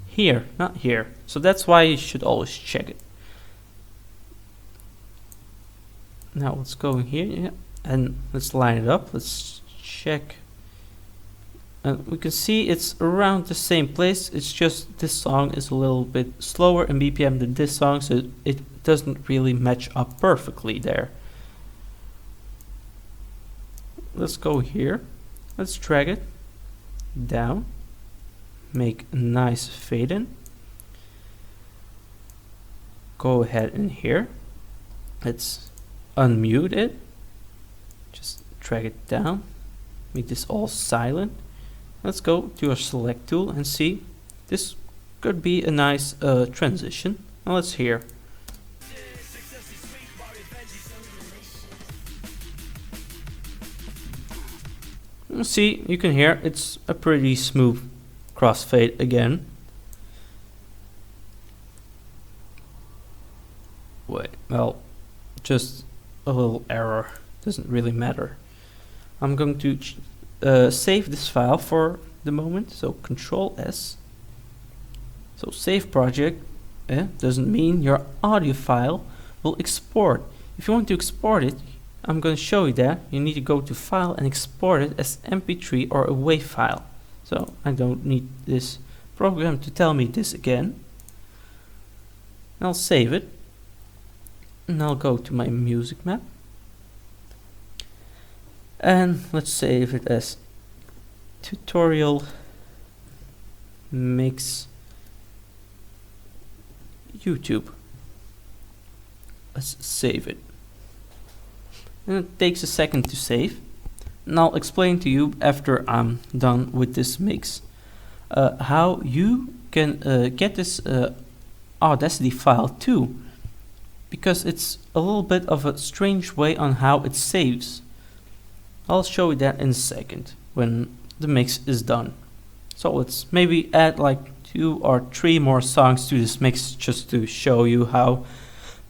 A: here, not here. So that's why you should always check it. Now let's go in here, yeah, and let's line it up. Let's check. And we can see it's around the same place. It's just this song is a little bit slower in BPM than this song, so it doesn't really match up perfectly there. Let's go here. Let's drag it down. Make a nice fade in. Go ahead in here. Let's unmute it. Just drag it down. Make this all silent. Let's go to our select tool and see. This could be a nice transition. Now let's hear. See, you can hear it's a pretty smooth crossfade again. Wait, well, just a little error, doesn't really matter. I'm going to save this file for the moment, so Control S. So save project doesn't mean your audio file will export. If you want to export it, I'm going to show you that. You need to go to File and export it as MP3 or a WAV file. So I don't need this program to tell me this again. I'll save it. And I'll go to my music map. And let's save it as tutorial mix YouTube. Let's save it. And it takes a second to save. And I'll explain to you after I'm done with this mix how you can get this Audacity file too, because it's a little bit of a strange way on how it saves. I'll show you that in a second when the mix is done. So let's maybe add like 2 or 3 more songs to this mix just to show you how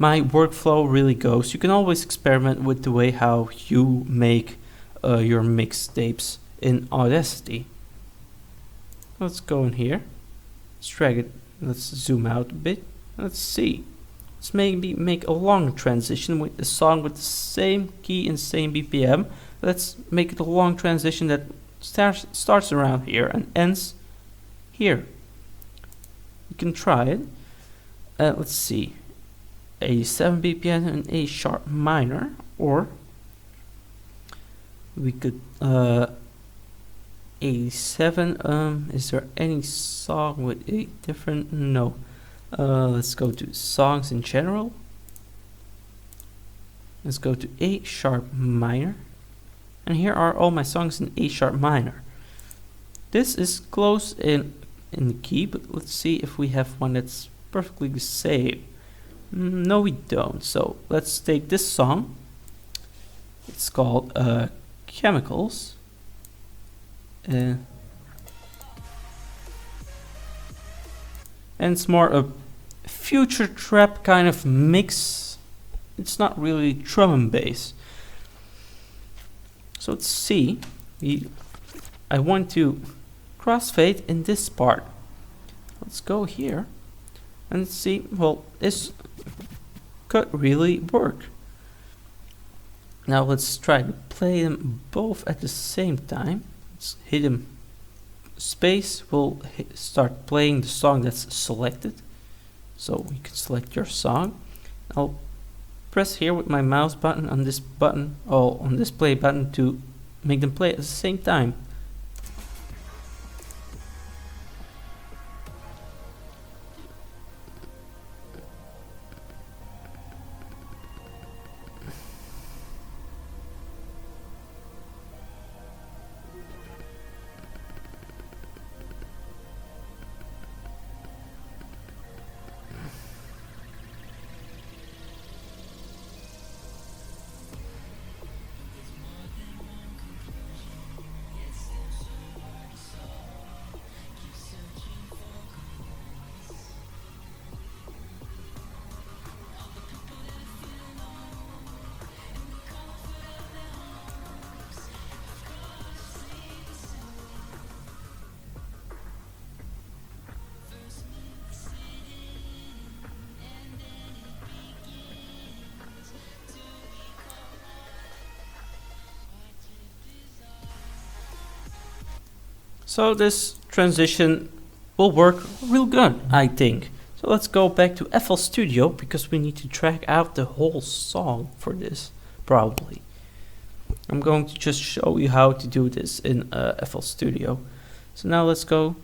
A: my workflow really goes. You can always experiment with the way how you make your mixtapes in Audacity. Let's go in here. Let's drag it. Let's zoom out a bit. Let's see. Let's maybe make a long transition with a song with the same key and same BPM. Let's make it a long transition that starts around here and ends here. You can try it. Let's see. A7 BPM and A sharp minor, or we could A7. Is there any song with a different? No. Let's go to songs in general. Let's go to A sharp minor, and here are all my songs in A sharp minor. This is close in the key, but let's see if we have one that's perfectly the same. No, we don't. So let's take this song. It's called Chemicals. And it's more a future trap kind of mix. It's not really drum and bass. So let's see. I want to crossfade in this part. Let's go here and see. Well, this could really work. Now let's try to play them both at the same time. Let's hit them. Space will start playing the song that's selected. So you can select your song. I'll press here with my mouse button on this button, or on this play button, to make them play at the same time. So this transition will work real good, I think. So let's go back to FL Studio because we need to track out the whole song for this, probably. I'm going to just show you how to do this in FL Studio. So now let's go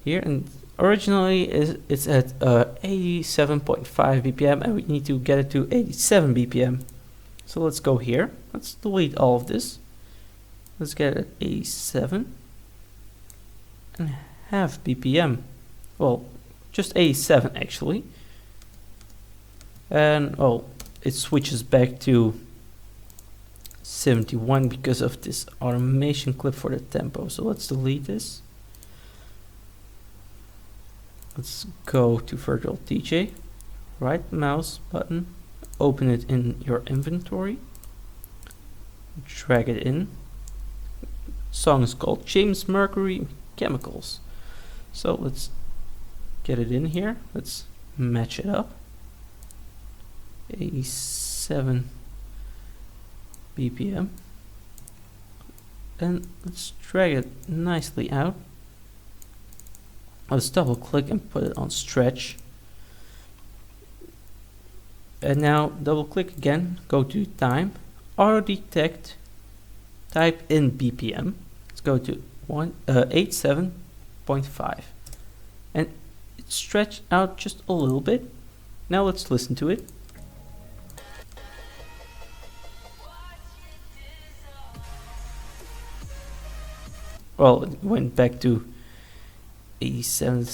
A: here, and originally it's at 87.5 BPM and we need to get it to 87 BPM. So let's go here, let's delete all of this. Let's get it at 87 and half BPM. Well, just 87 actually. And oh, it switches back to 71 because of this automation clip for the tempo. So let's delete this. Let's go to Virtual DJ, right mouse button, open it in your inventory, drag it in. Song is called James Mercury Chemicals. So let's get it in here. Let's match it up. 87 BPM. And let's drag it nicely out. Let's double click and put it on stretch. And now double click again, go to time, auto detect, type in BPM. Let's go to 87.5. And it's stretched out just a little bit. Now let's listen to it. Well, it went back to 87.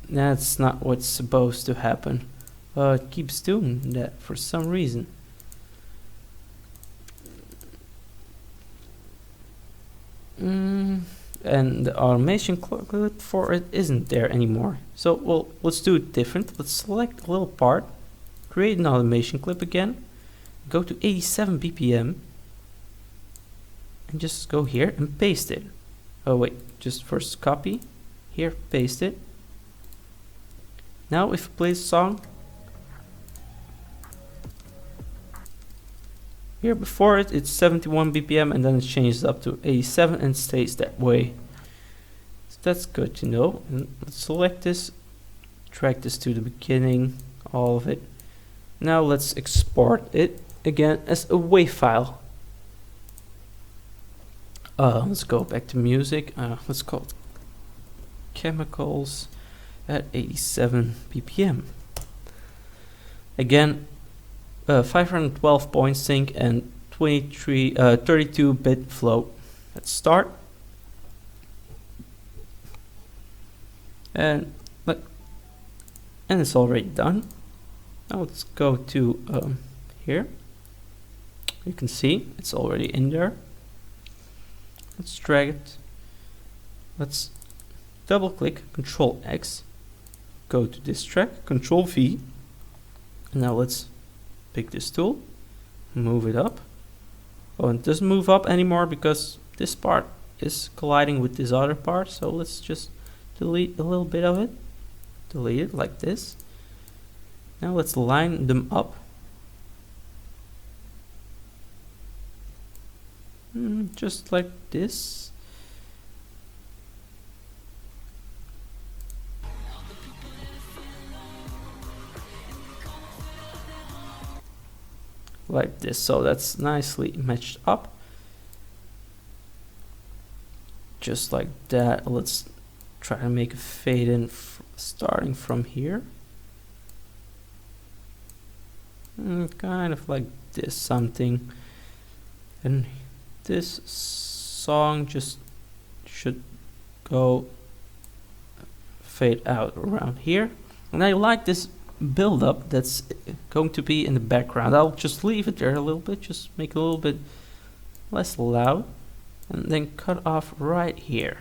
A: That's not what's supposed to happen. It keeps doing that for some reason. And the automation clip for it isn't there anymore. So well, let's do it different. Let's select a little part, create an automation clip again, go to 87 BPM, and just go here and paste it. Oh wait, just first copy, here paste it. Now if you play the song, here before it's 71 BPM and then it changes up to 87 and stays that way. So that's good to know. And let's select this, drag this to the beginning, all of it. Now let's export it again as a WAV file. Let's go back to music. Let's call it Chemicals at 87 BPM. Again, 512 point sync and 32-bit float. Let's start. And look, and it's already done. Now let's go to here. You can see it's already in there. Let's drag it. Let's double click, Control X, go to this track, Control V. And now let's pick this tool, move it up. Oh, it doesn't move up anymore because this part is colliding with this other part. So let's just delete a little bit of it. Delete it like this. Now let's line them up. Just like this. Like this, so that's nicely matched up. Just like that. Let's try to make a fade in starting from here. Kind of like this something. And this song just should go fade out around here. And I like this build up that's going to be in the background. I'll just leave it there a little bit, just make it a little bit less loud, and then cut off right here.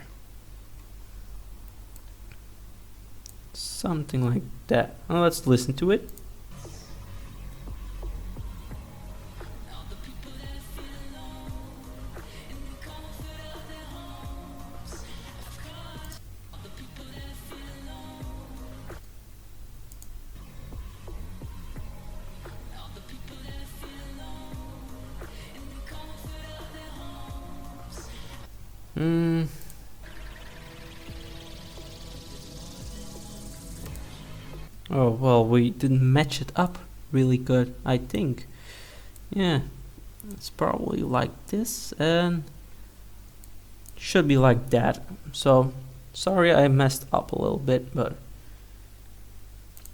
A: Something like that. Now let's listen to it. Oh, well, we didn't match it up really good, I think. Yeah, it's probably like this and should be like that. So, sorry I messed up a little bit, but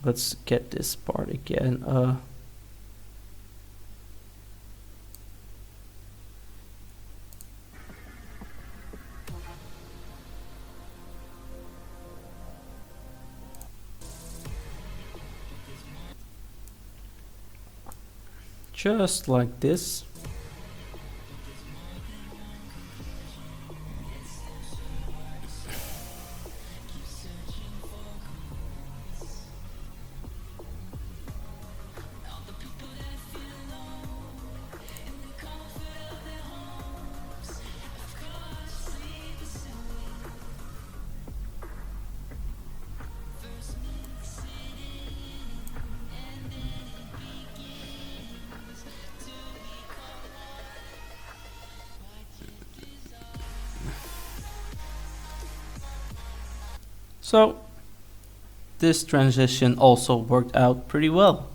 A: let's get this part again. Just like this. So this transition also worked out pretty well.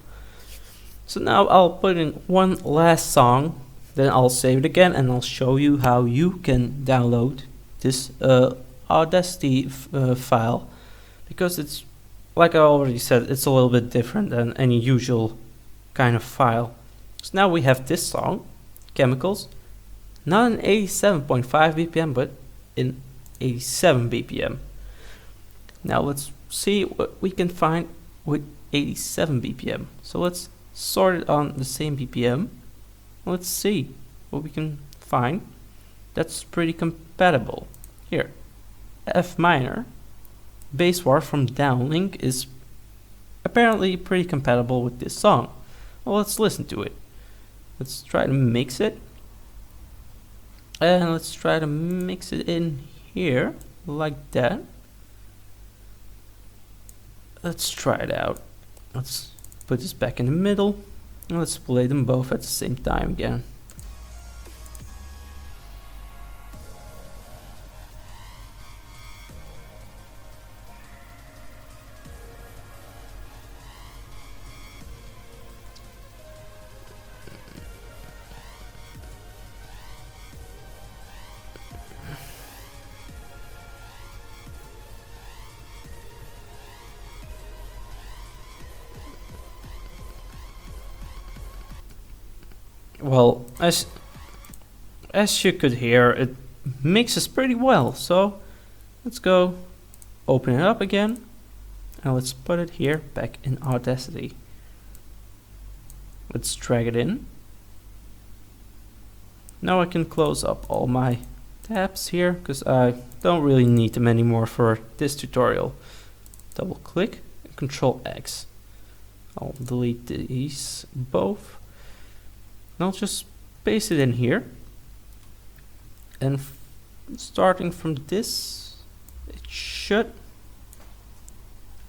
A: So now I'll put in one last song, then I'll save it again and I'll show you how you can download this Audacity file, because it's, like I already said, it's a little bit different than any usual kind of file. So now we have this song, Chemicals, not in 87.5 BPM but in 87 BPM. Now let's see what we can find with 87 BPM. So let's sort it on the same BPM. Let's see what we can find that's pretty compatible. Here, F minor, bass war from Downlink is apparently pretty compatible with this song. Well, let's listen to it. Let's try to mix it. And let's try to mix it in here, like that. Let's try it out. Let's put this back in the middle and let's play them both at the same time again. Well, as you could hear, it mixes pretty well. So let's go open it up again and let's put it here back in Audacity. Let's drag it in. Now I can close up all my tabs here because I don't really need them anymore for this tutorial. Double click and Control X. I'll delete these both. And I'll just paste it in here. And starting from this, it should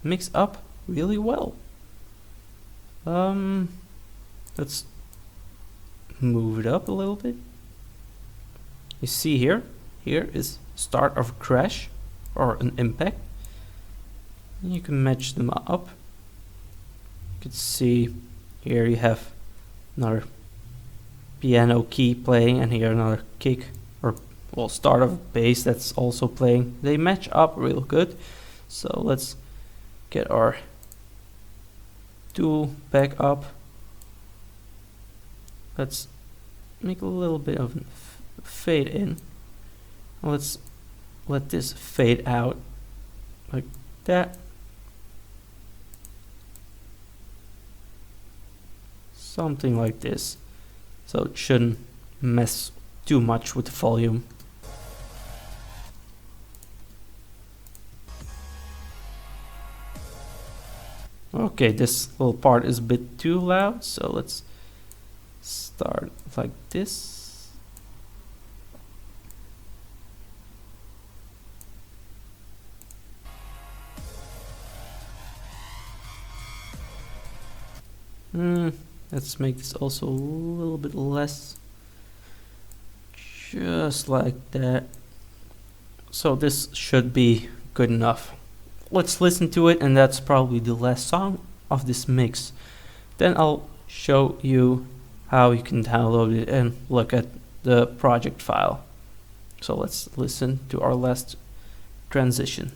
A: mix up really well. Let's move it up a little bit. You see here is start of a crash or an impact. And you can match them up. You can see here you have another piano key playing and here another kick or, well, start of a bass that's also playing. They match up real good. So let's get our tool back up. Let's make a little bit of a fade in. Let's let this fade out like that. Something like this. So it shouldn't mess too much with the volume. Okay, this little part is a bit too loud, so let's start like this. Let's make this also a little bit less. Just like that. So this should be good enough. let's listen to it, and that's probably the last song of this mix. Then I'll show you how you can download it and look at the project file. So let's listen to our last transition.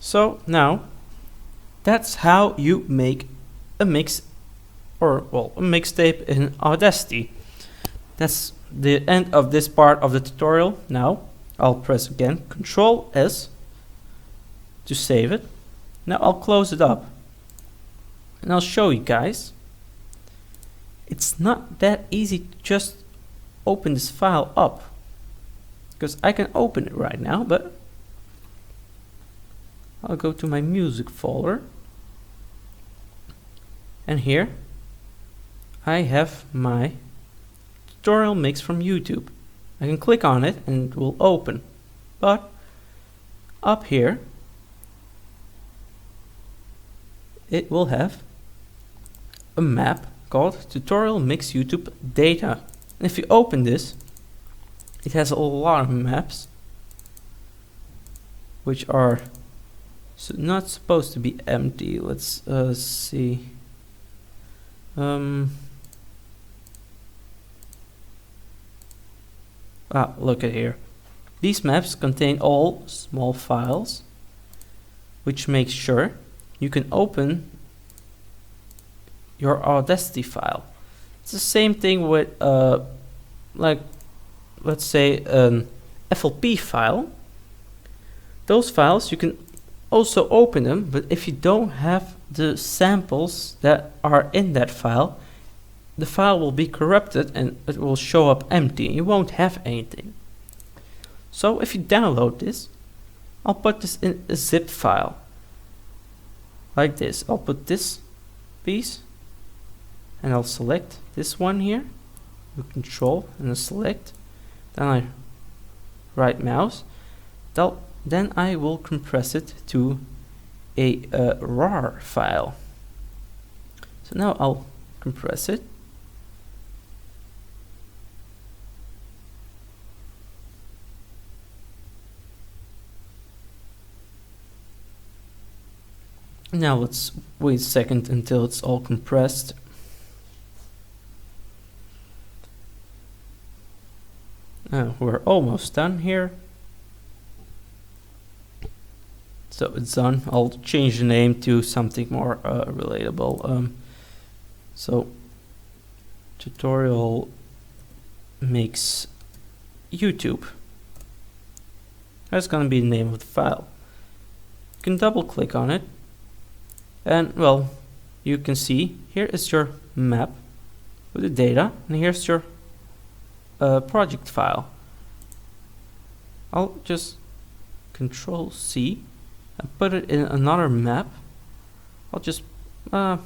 A: So now that's how you make a mix, or well, a mixtape in Audacity. That's the end of this part of the tutorial. Now I'll press again Ctrl S to save it. Now I'll close it up and I'll show you guys. It's not that easy to just open this file up, because I can open it right now, but I'll go to my music folder, and here I have my tutorial mix from YouTube. I can click on it and it will open, but up here it will have a map called Tutorial Mix YouTube Data. And if you open this, it has a lot of maps which are not supposed to be empty. Let's see. Look at here. These maps contain all small files, which makes sure you can open your Audacity file. It's the same thing with like, let's say an FLP file. Those files you can also open them, but if you don't have the samples that are in that file, the file will be corrupted and it will show up empty. You won't have anything. So if you download this, I'll put this in a zip file like this. I'll put this piece and I'll select this one here with Control and select. Then I right mouse. Then I will compress it to a RAR file. So now I'll compress it. Now let's wait a second until it's all compressed. We're almost done here. So it's done. I'll change the name to something more relatable. So tutorial mix YouTube. That's gonna be the name of the file. You can double click on it, and well, you can see here is your map with the data, and here's your project file. I'll just Control C and put it in another map. I'll just I'll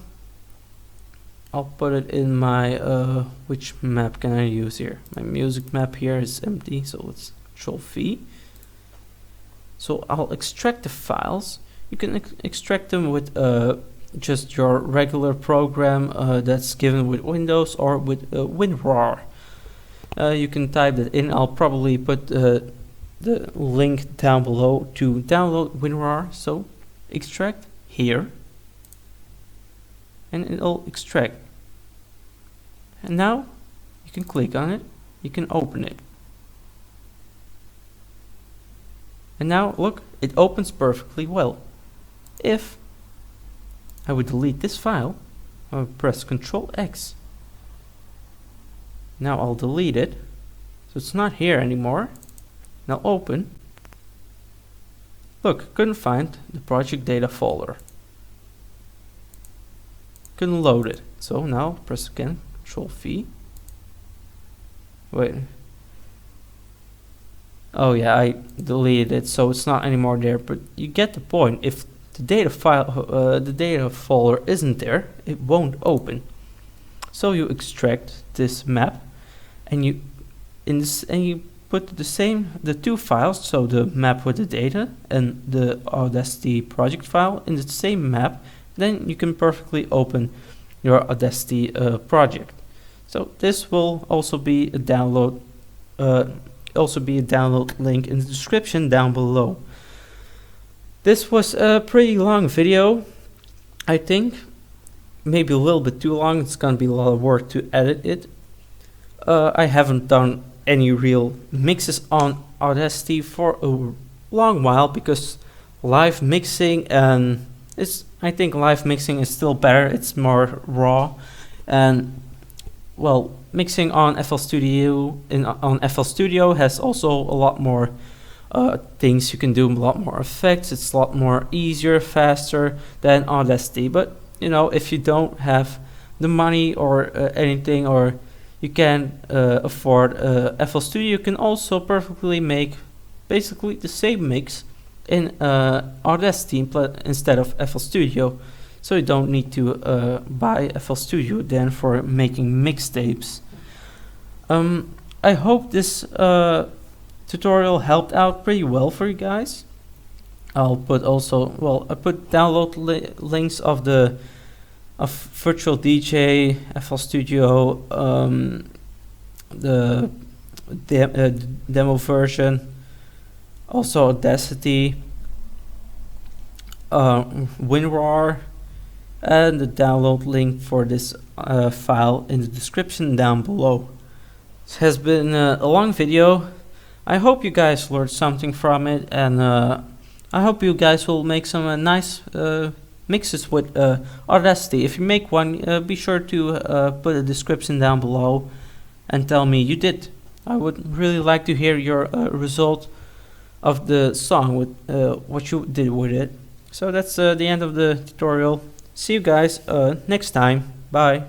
A: put it in my which map can I use here? My music map here is empty, so let's Control V. So I'll extract the files. You can extract them with just your regular program that's given with Windows or with WinRAR. You can type that in. I'll probably put the link down below to download WinRAR. So extract here, and it'll extract. And now you can click on it, you can open it. And now look, it opens perfectly well. If I would delete this file, I would press Ctrl X. Now I'll delete it, so it's not here anymore. Now open. Look, couldn't find the project data folder. couldn't load it. So now press again, Control V. Wait. Oh yeah, I deleted it, so it's not anymore there. But you get the point. If the data file, the data folder isn't there, it won't open. So you extract this map, and you put the two files, so the map with the data and the Audacity project file in the same map. Then you can perfectly open your Audacity project. So this will also be a download. Link in the description down below. This was a pretty long video, I think. Maybe a little bit too long. It's gonna be a lot of work to edit it. I haven't done any real mixes on Audacity for a long while because live mixing I think live mixing is still better. It's more raw, and well, mixing on FL Studio on FL Studio has also a lot more things you can do, a lot more effects. It's a lot more easier, faster than Audacity. But you know, if you don't have the money or anything, or you can afford FL Studio, you can also perfectly make basically the same mix in Audacity instead of FL Studio. So you don't need to buy FL Studio then for making mixtapes. I hope this tutorial helped out pretty well for you guys. I'll put also, well, I put download links of the Virtual DJ, FL Studio, the demo version, also Audacity, WinRAR, and the download link for this file in the description down below. This has been a long video. I hope you guys learned something from it, and I hope you guys will make some nice mixes with Audacity. If you make one, be sure to put a description down below and tell me you did. I would really like to hear your result of the song with what you did with it. So that's the end of the tutorial. See you guys next time. Bye.